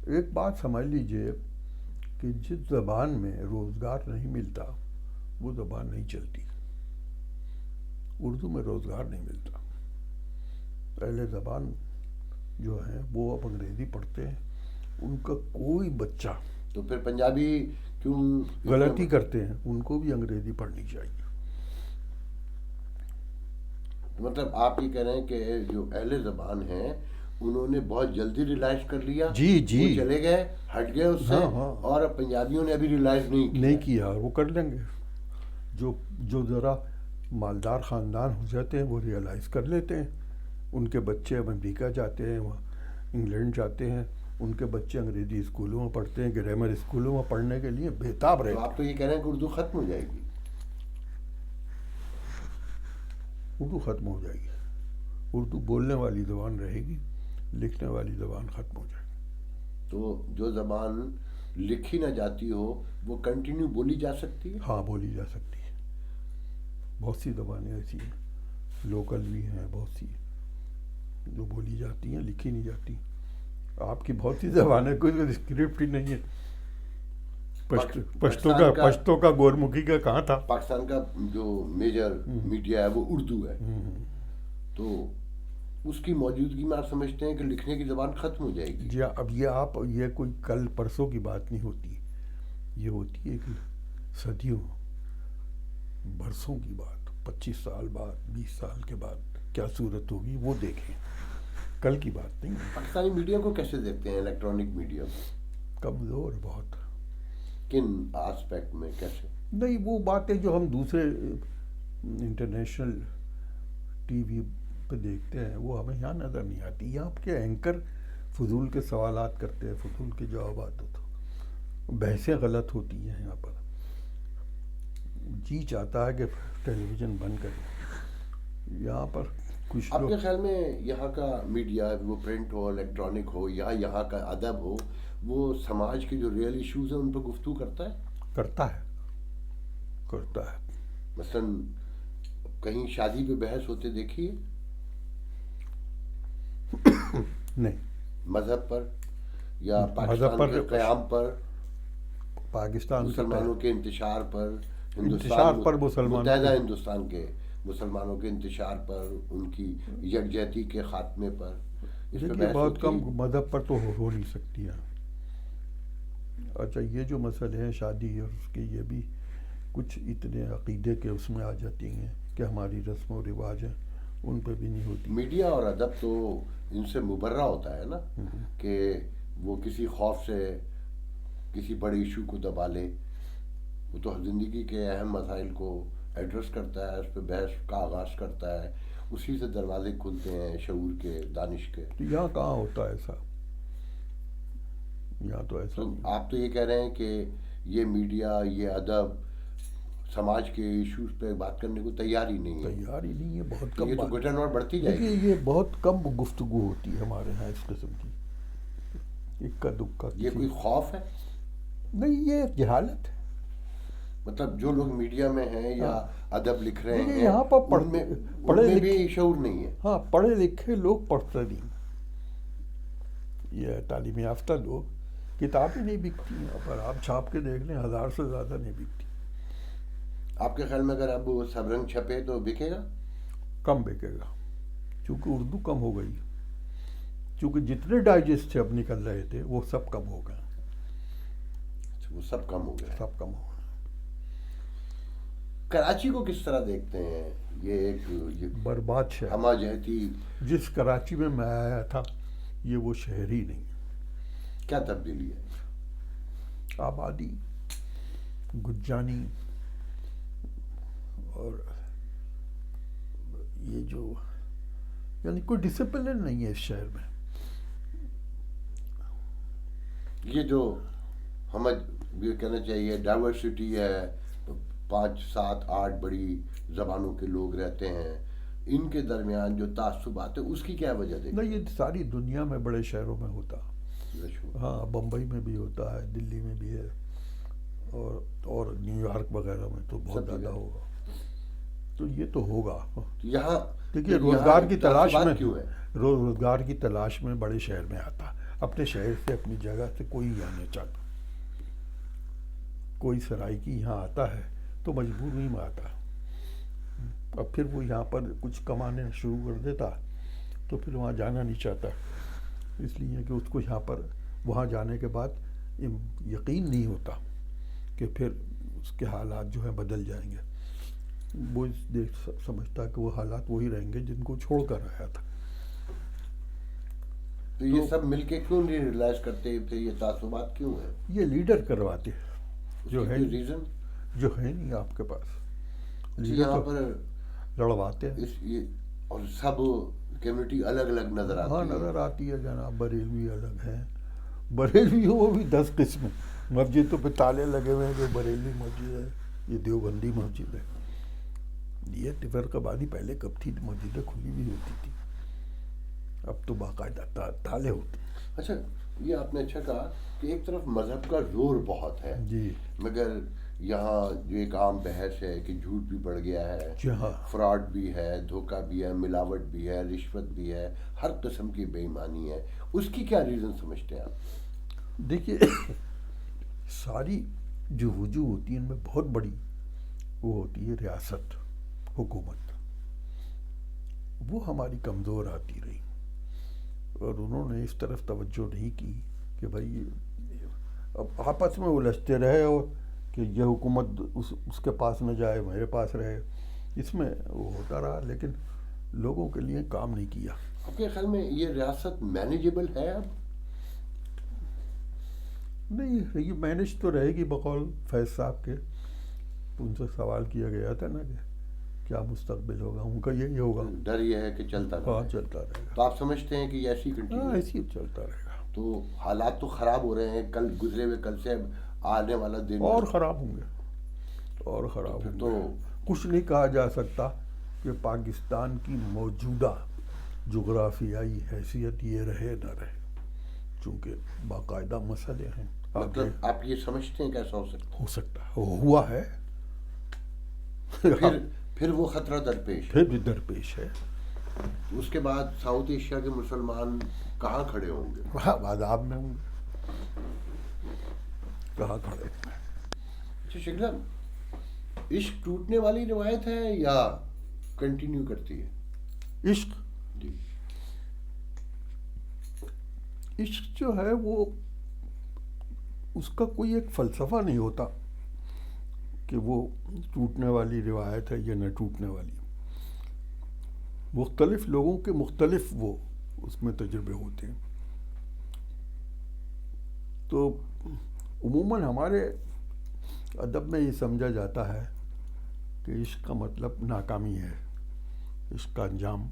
ایک بات سمجھ لیجئے کہ جس زبان میں روزگار نہیں ملتا وہ زبان نہیں چلتی. اردو میں روزگار نہیں ملتا. اہل زبان جو ہیں وہ اب انگریزی پڑھتے ہیں، ان کا کوئی بچہ تو پھر پنجابی کیوں غلطی کرتے ہیں، ان کو بھی انگریزی پڑھنی چاہیے. مطلب آپ یہ کہہ رہے ہیں کہ جو اہل زبان ہیں انہوں نے بہت جلدی ریلائز کر لیا، جی وہ چلے گئے، ہٹ گئے اس سے، ہاں. اور اب پنجابیوں نے ابھی ریلائز نہیں کیا، وہ کر لیں گے. جو ذرا مالدار خاندان ہو جاتے ہیں وہ ریئلائز کر لیتے ہیں. ان کے بچے اب امریکہ جاتے ہیں، وہاں انگلینڈ جاتے ہیں، ان کے بچے انگریزی اسکولوں میں پڑھتے ہیں، گرامر اسکولوں میں پڑھنے کے لیے بےتاب تو رہتے آپ تو یہ کہہ رہے ہیں کہ اردو ختم ہو جائے گی. اردو ختم ہو جائے گی. اردو بولنے والی زبان رہے گی، لکھنے والی زبان ختم ہو جائے گی. تو جو زبان لکھی نہ جاتی ہو وہ کنٹینیو بولی جا سکتی ہے. ہاں بولی جا سکتی ہے. بہت سی زبانیں ایسی ہیں، لوکل بھی ہیں بہت سی جو بولی جاتی ہیں، لکھی نہیں جاتی. آپ کی بہت سی زبانیں کوئی اسکرپٹ ہی نہیں ہے. پشتو کا گورمکھی کا کہاں تھا؟ پاکستان کا جو میجر میڈیا ہے وہ اردو ہے، تو اس کی موجودگی میں آپ سمجھتے ہیں کہ لکھنے کی زبان ختم ہو جائے گی. جی اب یہ کوئی کل پرسوں کی بات نہیں ہوتی، یہ ہوتی ہے کہ صدیوں برسوں کی بات. 25 سال بعد، 20 سال کے بعد کیا صورت ہوگی وہ دیکھیں، کل کی بات نہیں. پاکستانی میڈیا کو کیسے دیکھتے ہیں، الیکٹرانک میڈیا کو؟ کمزور بہت. کن آسپیکٹ میں کیسے؟ نہیں، وہ باتیں جو ہم دوسرے انٹرنیشنل ٹی وی پہ دیکھتے ہیں وہ ہمیں یہاں نظر نہیں آتی. یہاں کے اینکر فضول کے سوالات کرتے ہیں، فضول کے جوابات ہوتے، بحثیں غلط ہوتی ہیں. یہاں پر جی چاہتا ہے کہ ٹیلی ویژن بند کریں. یہاں پر کچھ آپ لوگ، کے خیال میں یہاں کا میڈیا، وہ پرنٹ ہو، الیکٹرانک ہو، یا یہاں کا ادب ہو، وہ سماج کے جو ریئل ایشوز ہیں ان پہ گفتگو کرتا ہے؟ کرتا ہے. مثلاً کہیں شادی پہ بحث ہوتے دیکھیے؟ نہیں. مذہب پر یا مذہب پاکستان پر، کے قیام پر، پاکستان مسلمانوں کے انتشار پر، انتشار پر، مسلمانوں متحدہ کے، ہندوستان کے مسلمانوں کے انتشار پر، ان کی یکجہتی کے خاتمے پر، اس پہ دیکھیے بحث بہت ہوتی کم. ہے؟ مذہب پر تو ہو نہیں سکتی ہے. اچھا یہ جو مسئلے ہیں شادی اور اس کے، یہ بھی کچھ اتنے عقیدے کے اس میں آ جاتی ہیں کہ ہماری رسم و رواج ہیں، ان پہ بھی نہیں ہوتی. میڈیا اور ادب تو ان سے مبرہ ہوتا ہے نا، کہ وہ کسی خوف سے کسی بڑے ایشو کو دبا لے. وہ تو زندگی کے اہم مسائل کو ایڈریس کرتا ہے، اس پہ بحث کا آغاز کرتا ہے، اسی سے دروازے کھلتے ہیں شعور کے، دانش کے. تو یہاں کہاں ہوتا ہے ایسا؟ یہاں تو ایسا تو نہیں. آپ تو یہ کہہ رہے ہیں کہ یہ میڈیا، یہ ادب سماج کے ایشوز پہ بات کرنے کو تیار ہی نہیں ہے. تیار ہی نہیں ہے. بہت تو کم یہ تو بات. گٹن اور بڑھتی جائے دیکھیے گی. یہ بہت کم گفتگو ہوتی ہے ہمارے ہاں اس قسم کی، اکا دکا. یہ کوئی خوف ہے؟ نہیں، یہ جہالت ہے. مطلب جو لوگ میڈیا میں ہیں یا ادب لکھ رہے دیکھیے ہیں یہاں پر ان پڑھے میں بھی لکھے، شعور نہیں ہے. ہاں پڑھے لکھے لوگ پڑھتے نہیں. یہ تعلیم یافتہ لوگ، کتابیں نہیں بکتی یہاں پر. آپ چھاپ کے دیکھ لیں، 1000 سے زیادہ نہیں بکتی. آپ کے خیال میں اگر اب وہ سب رنگ چھپے تو بکے گا؟ کم بکے گا، چونکہ اردو کم ہو گئی. چونکہ جتنے ڈائجسٹ اب نکل رہے تھے وہ سب کم ہو گئے. وہ سب کم ہو گیا. سب کم ہو گئے. کراچی کو کس طرح دیکھتے ہیں؟ یہ ایک برباد شہر. ہمہ جہتی. جس کراچی میں آیا تھا یہ وہ شہر ہی نہیں. کیا تبدیلی ہے؟ آبادی، گجانی، اور یہ جو یعنی کوئی ڈسپلن نہیں ہے اس شہر میں. یہ جو ہمیں یہ کہنا چاہیے ڈائیورسٹی ہے، 5 7 8 بڑی زبانوں کے لوگ رہتے ہیں، ان کے درمیان جو تعصبات ہے اس کی کیا وجہ دیکھتے نہیں، یہ ساری دنیا میں بڑے شہروں میں ہوتا. ہیں؟ ہاں بمبئی میں بھی ہوتا ہے، دلی میں بھی ہے، اور نیو یارک وغیرہ میں تو بہت سب جگہ زیادہ ہوگا. تو یہ تو ہوگا. یہاں دیکھیے روزگار کی تلاش میں، کیوں ہے؟ روزگار کی تلاش میں بڑے شہر میں آتا. اپنے شہر سے اپنی جگہ سے کوئی یہاں نہیں چاہتا. کوئی سرائکی یہاں آتا ہے تو مجبوری میں آتا. اب پھر وہ یہاں پر کچھ کمانے شروع کر دیتا تو پھر وہاں جانا نہیں چاہتا، اس لیے کہ اس کو یہاں پر وہاں جانے کے بعد یقین نہیں ہوتا کہ پھر اس کے حالات جو ہیں بدل جائیں گے. وہ سمجھتا کہ وہ حالات وہی رہیں گے جن کو چھوڑ کر آیا تھا. تو یہ سب مل کے کیوں نہیں ریلائز کرتے پھر یہ تعصبات کیوں ہیں؟ یہ لیڈر کرواتے جو ہے ریزن جو ہے نہیں آپ کے پاس. یہاں پر لڑواتے ہیں اور سب کمیونٹی الگ الگ نظر آتی ہے. ہاں نظر آتی ہے جناب. بریلوی الگ ہیں، بریلوی وہ بھی 10 قسم. مسجدوں پہ تالے لگے ہوئے ہیں کہ بریلوی مسجد ہے، یہ دیوبندی مسجد ہے. یہ فرقہ بازی پہلے کب تھی؟ مسجدیں کھلی بھی ہوتی تھی، اب تو باقاعدہ تالے ہوتے ہیں. اچھا، یہ آپ نے اچھا کہا کہ ایک طرف مذہب کا زور بہت ہے جی، مگر یہاں جو ایک عام بحث ہے کہ جھوٹ بھی بڑھ گیا ہے، جہاں فراڈ بھی ہے، دھوکہ بھی ہے، ملاوٹ بھی ہے، رشوت بھی ہے، ہر قسم کی بے ایمانی ہے. اس کی کیا ریزن سمجھتے ہیں آپ؟ دیکھیے ساری جو وجوہ ہوتی ہے ان میں بہت بڑی وہ ہوتی ہے ریاست، حکومت. وہ ہماری کمزور آتی رہی اور انہوں نے اس طرف توجہ نہیں کی کہ بھائی اب آپس میں الجھتے رہے اور کہ یہ حکومت اس کے پاس نہ جائے، میرے پاس رہے. اس میں وہ ہوتا رہا لیکن لوگوں کے لیے کام نہیں کیا. آپ کے خیال میں یہ ریاست مینیجیبل ہے اب؟ نہیں، یہ مینج تو رہے گی. بقول فیض صاحب کے ان سے سوال کیا گیا تھا نا کہ کیا مستقبل ہوگا، ان کا یہی ہوگا. ڈر یہ ہے کہ چلتا ہاں چلتا رہے گا. تو آپ سمجھتے ہیں کہ یہ ایسی ہاں کنٹینیو؟ ایسے ہی چلتا رہے گا. تو حالات تو خراب ہو رہے ہیں، کل گزرے ہوئے کل سے آنے والا دن اور خراب ہوں گے، اور خراب ہوں تو گے. کچھ نہیں کہا جا سکتا کہ پاکستان کی موجودہ جغرافیائی حیثیت یہ رہے نہ رہے، چونکہ باقاعدہ مسئلے ہیں. مطلب آپ یہ سمجھتے ہیں کیسا ہو سکتا ہے، ہوا ہے، پھر وہ خطرہ درپیش ہے. پھر بھی درپیش ہے. اس کے بعد ساؤتھ ایشیا کے مسلمان کہاں کھڑے ہوں گے؟ وہاں عذاب میں ہوں گے. کہاں کھڑے ہیں؟ اچھا شکیل صاحب، عشق ٹوٹنے والی روایت ہے یا کنٹینیو کرتی ہے؟ عشق جی، عشق جو ہے وہ اس کا کوئی ایک فلسفہ نہیں ہوتا کہ وہ ٹوٹنے والی روایت ہے یا نہ ٹوٹنے والی. مختلف لوگوں کے مختلف وہ اس میں تجربے ہوتے ہیں. تو عموماً ہمارے ادب میں یہ سمجھا جاتا ہے کہ عشق کا مطلب ناکامی ہے، عشق کا انجام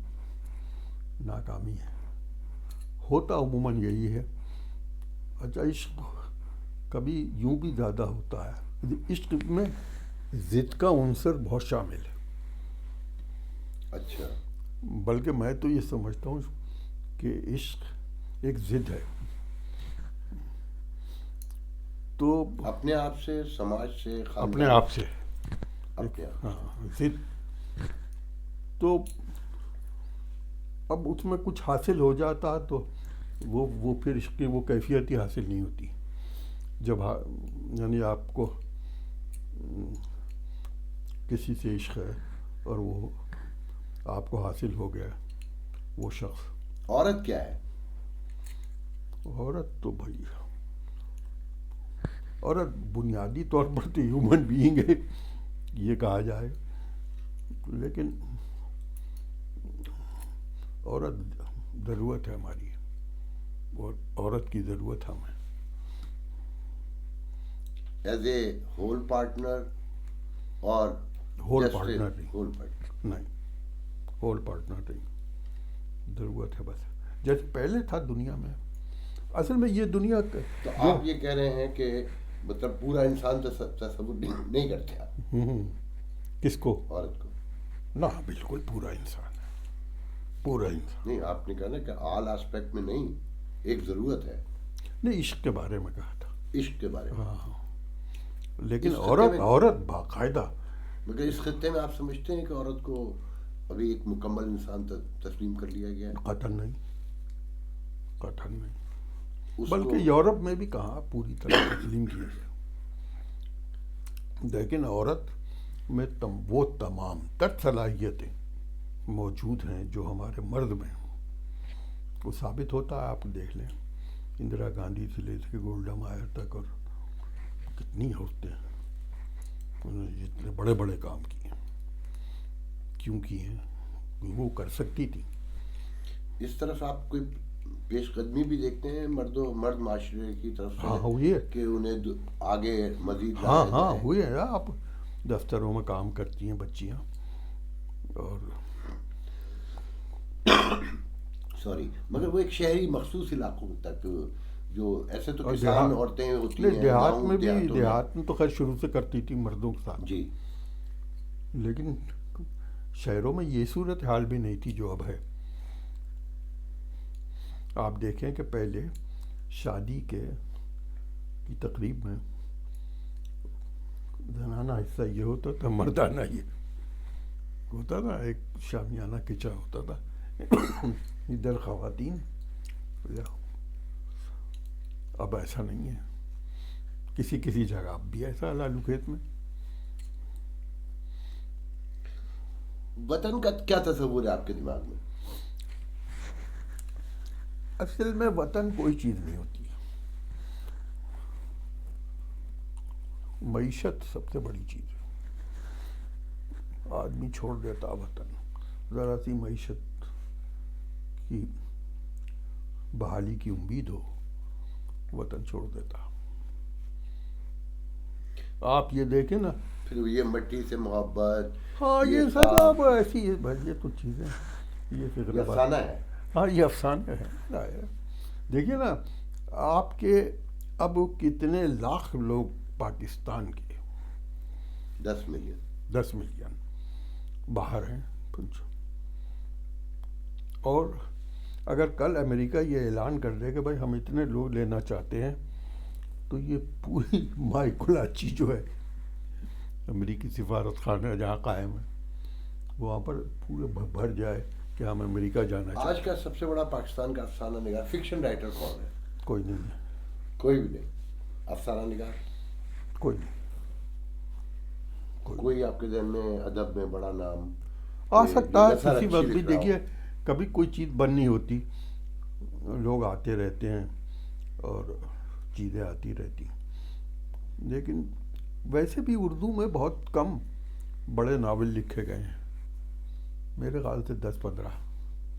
ناکامی ہے. ہوتا عموماً یہی ہے. اچھا، عشق کبھی یوں بھی زیادہ ہوتا ہے. عشق میں ضد کا عنصر بہت شامل ہے. اچھا، بلکہ میں تو یہ سمجھتا ہوں کہ عشق ایک ضد ہے. تو اپنے آپ سے، سماج سے، اپنے آپ سے اپنے آپ. ہاں ضد. تو اب اس میں کچھ حاصل ہو جاتا تو وہ پھر عشق کی وہ کیفیت ہی حاصل نہیں ہوتی. جب یعنی آپ کو کسی سے عشق ہے اور وہ آپ کو حاصل ہو گیا وہ شخص. عورت کیا ہے؟ عورت تو بھائی، عورت بنیادی طور پر تو ہیومن بینگ ہے یہ کہا جائے، لیکن عورت ضرورت ہے ہماری، اور عورت کی ضرورت ہمیں ایز اے ہول پارٹنر. اور ہول پارٹنر نہیں، ہول پارٹنر نہیں، ہول پارٹنر نہیں، ضرورت ہے بس. جیسے پہلے تھا دنیا میں. اصل میں یہ دنیا تو آپ یہ کہہ رہے ہیں کہ مطلب پورا انسان تصور نہیں کرتے آپ؟ کس کو؟ عورت کو. نہ بالکل پورا انسان ہے، پورا انسان. نہیں، آپ نے کہا نا کہ آل آسپیکٹ میں نہیں، ایک ضرورت ہے. نہیں، عشق کے بارے میں کہا تھا. عشق کے بارے میں. ہاں، لیکن اس خطے میں عورت باقاعدہ. مگر اس خطے میں آپ سمجھتے ہیں کہ عورت کو ابھی ایک مکمل انسان تسلیم کر لیا گیا ہے؟ قطعاً نہیں، قطعاً نہیں، اس بلکہ کو یورپ میں بھی کہاں پوری طرح تسلیم کیا گیا، لیکن عورت میں وہ تمام تر صلاحیتیں موجود ہیں جو ہمارے مرد میں ہیں، وہ ثابت ہوتا ہے. آپ دیکھ لیں اندرا گاندھی سے لے کے گولڈا مائر تک، اور کتنی عورتیں انہوں نے جتنے بڑے بڑے کام کیے، کیوں کیے ہیں؟ وہ کر سکتی تھی. اس طرف آپ کوئی پیش قدمی بھی دیکھتے ہیں مرد معاشرے کی طرف سے ہاں ہوئی ہے، کہ انہیں آگے مزید ہاں لایا ہاں جائے؟ ہوئی ہے. آپ دفتروں میں کام کرتی ہیں بچیاں، اور سوری، مگر وہ ایک شہری مخصوص علاقوں تک، جو ایسے تو اور کسان عورتیں ہوتی نہیں، ہیں دیہات گاؤں میں بھی، دیہاتوں میں. دیہات میں تو خیر شروع سے کرتی تھی مردوں کے ساتھ، جی. لیکن شہروں میں یہ صورت حال بھی نہیں تھی جو اب ہے. آپ دیکھیں کہ پہلے شادی کی تقریب میں زنانہ حصہ یہ ہوتا تھا، مردانہ یہ ہوتا تھا. ایک شامیانہ کچا ہوتا تھا، ادھر خواتین. اب ایسا نہیں ہے، کسی کسی جگہ اب بھی ایسا لالو کھیت میں. وطن کا کیا تصور ہے آپ کے دماغ میں؟ اصل میں وطن کوئی چیز نہیں ہوتی ہے، معیشت سب سے بڑی چیز ہے. آدمی چھوڑ دیتا وطن، ذرا سی معیشت کی بحالی کی امید ہو، وطن چھوڑ دیتا. آپ یہ دیکھیں نا، پھر یہ مٹی سے محبت، ہاں یہ سب خواب، اب ایسی ہے بھائی، یہ تو چیزیں یہ فکر یہ افسانہ ہے. ہاں یہ افسانہ ہے. دیکھیے نا، آپ کے اب کتنے لاکھ لوگ پاکستان کے 10 ملین 10 ملین باہر ہیں. اور اگر کل امریکہ یہ اعلان کر دے کہ بھائی ہم اتنے لوگ لینا چاہتے ہیں، تو یہ پوری مائی کلاچی جو ہے امریکی سفارت خانہ جہاں قائم ہے، وہاں پر پورے بھر جائے کہ ہم امریکہ جانا چاہتے آج کا سب سے بڑا پاکستان کا افسانہ نگار فکشن رائٹر کون ہے؟ ہیں. کوئی نہیں ہے، کوئی بھی نہیں. افسانہ نگار کوئی نہیں. کوئی آپ کے ذہن میں ادب میں بڑا نام آ جو سکتا ہے نثر کسی اچھی وقت بھی. لکھ رہا ہو؟ دیکھیے کبھی کوئی چیز بننی ہوتی، لوگ آتے رہتے ہیں اور چیزیں آتی رہتی، لیکن ویسے بھی اردو میں بہت کم بڑے ناول لکھے گئے ہیں، میرے خیال سے 10-15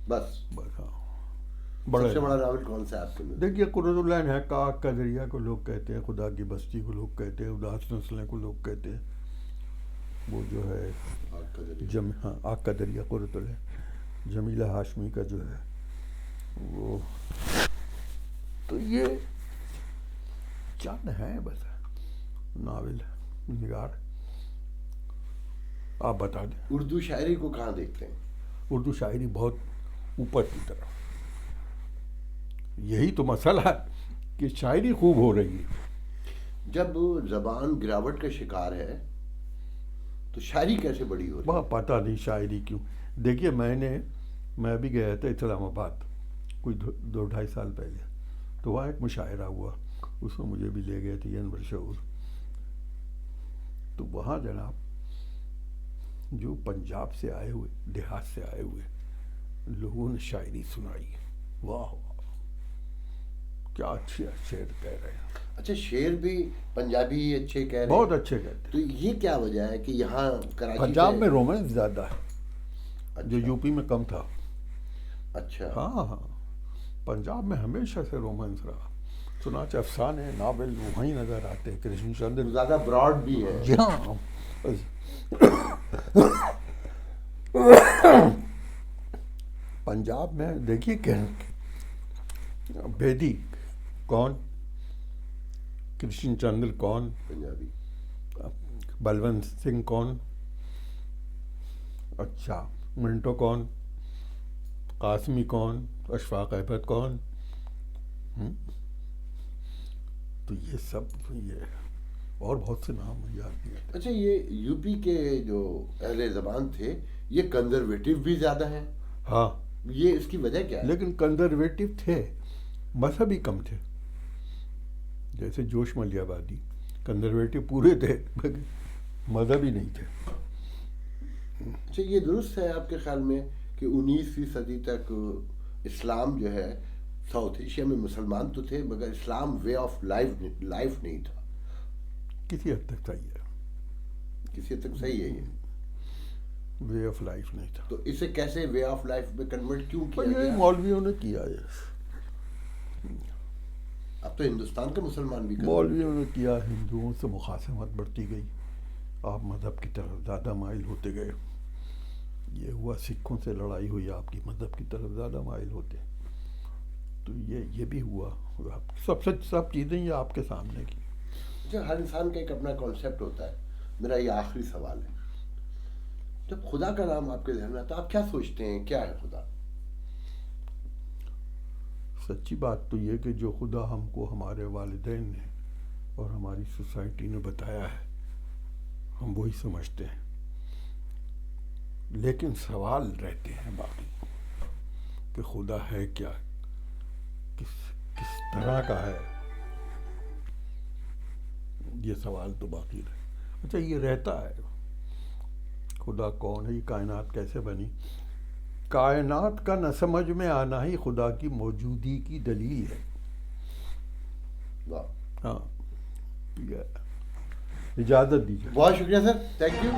بس. بس. ہاں سب بڑے سے بڑا ناول. ناول کون سا ہے آپ کے نظر؟ دیکھیے قرۃ العین ہے، کاک کا دریا کو لوگ کہتے ہیں، خدا کی بستی کو لوگ کہتے ہیں، اداس نسلیں کو لوگ کہتے ہیں. وہ جو ہے آگ کا ذریعہ. ہاں آگ کا دریا قرۃ العین، جمیلہ ہاشمی کا جو ہے وہ. تو یہ چند ہیں بس ناول نگار. آپ بتا دیں اردو شاعری کو کہاں دیکھتے ہیں؟ اردو شاعری بہت اوپر کی طرف. یہی تو مسئلہ ہے کہ شاعری خوب ہو رہی ہے. جب زبان گراوٹ کا شکار ہے تو شاعری کیسے بڑی ہو رہی ہے؟ پتہ نہیں شاعری کیوں. دیکھیے میں بھی گیا تھا اسلام آباد کوئی 2-2.5 سال پہلے، تو وہاں ایک مشاعرہ ہوا، اس میں مجھے بھی لے گئے تھے انور شعور. تو وہاں جناب جو پنجاب سے آئے ہوئے، دیہات سے آئے ہوئے لوگوں نے شاعری سنائی. واہ کیا اچھے شعر کہہ رہے ہیں. اچھا، شعر بھی پنجابی اچھے کہہ رہے ہیں؟ بہت اچھے کہتے ہیں. تو یہ کیا وجہ ہے کہ یہاں کراچی پنجاب سے؟ میں رومانس زیادہ ہے جو اچھا. یو پی میں کم تھا. اچھا. ہاں ہاں پنجاب میں ہمیشہ سے رومانس رہا. چنانچہ افسانے ناول وہیں نظر آتے ہیں. کرشن چندر وہ زیادہ براڈ بھی ہے. جی ہاں. پنجاب میں دیکھیے کہ بیدی کون، کرشن چندر کون، پنجابی. بلونت سنگھ کون، اچھا منٹو کون، قاسمی کون، اشفاق احمد کون. تو یہ سب یہ اور بہت سے نام یاد نہیں آتے. اچھا، یہ یو پی کے جو اہل زبان تھے یہ کنزرویٹو بھی زیادہ ہیں، ہاں، یہ اس کی وجہ کیا ہے؟ لیکن کنزرویٹو تھے، مذہبی کم تھے. جیسے جوش ملیہ آبادی کنزرویٹو پورے تھے مگر مذہبی نہیں تھے. اچھا، یہ درست ہے آپ کے خیال میں کہ 19ویں صدی تک اسلام جو ہے ساؤتھ ایشیا میں مسلمان تو تھے مگر اسلام وے آف لائف نہیں تھا؟ کسی حد تک صحیح ہے، کسی حد تک صحیح ہے یہ. وے آف لائف نہیں تھا. تو اسے کیسے وے آف لائف میں کنورٹ کیوں کیا یہ گیا؟ مولویوں نے کیا ہے، اب تو ہندوستان کے مسلمان بھی مولویوں نے کیا. ہندوؤں سے مخاصمت بڑھتی گئی، آپ مذہب کی طرف زیادہ مائل ہوتے گئے. یہ ہوا سکھوں سے لڑائی ہوئی، آپ کی مذہب کی طرف زیادہ مائل ہوتے. تو یہ بھی ہوا. سب چیزیں یہ آپ کے سامنے کی. اچھا، ہر انسان کا ایک اپنا کانسیپٹ ہوتا ہے. میرا یہ آخری سوال ہے، جب خدا کا نام آپ کے ذہن میں آتا ہے آپ کیا سوچتے ہیں، کیا ہے خدا؟ سچی بات تو یہ کہ جو خدا ہم کو ہمارے والدین نے اور ہماری سوسائٹی نے بتایا ہے ہم وہی سمجھتے ہیں، لیکن سوال رہتے ہیں باقی کہ خدا ہے کیا، کس طرح کا ہے. یہ سوال تو باقی رہے. اچھا، یہ رہتا ہے خدا کون ہے، یہ کائنات کیسے بنی. کائنات کا نہ سمجھ میں آنا ہی خدا کی موجودگی کی دلیل ہے. واہ، ہاں، اجازت دیجیے. بہت شکریہ سر، تھینک یو.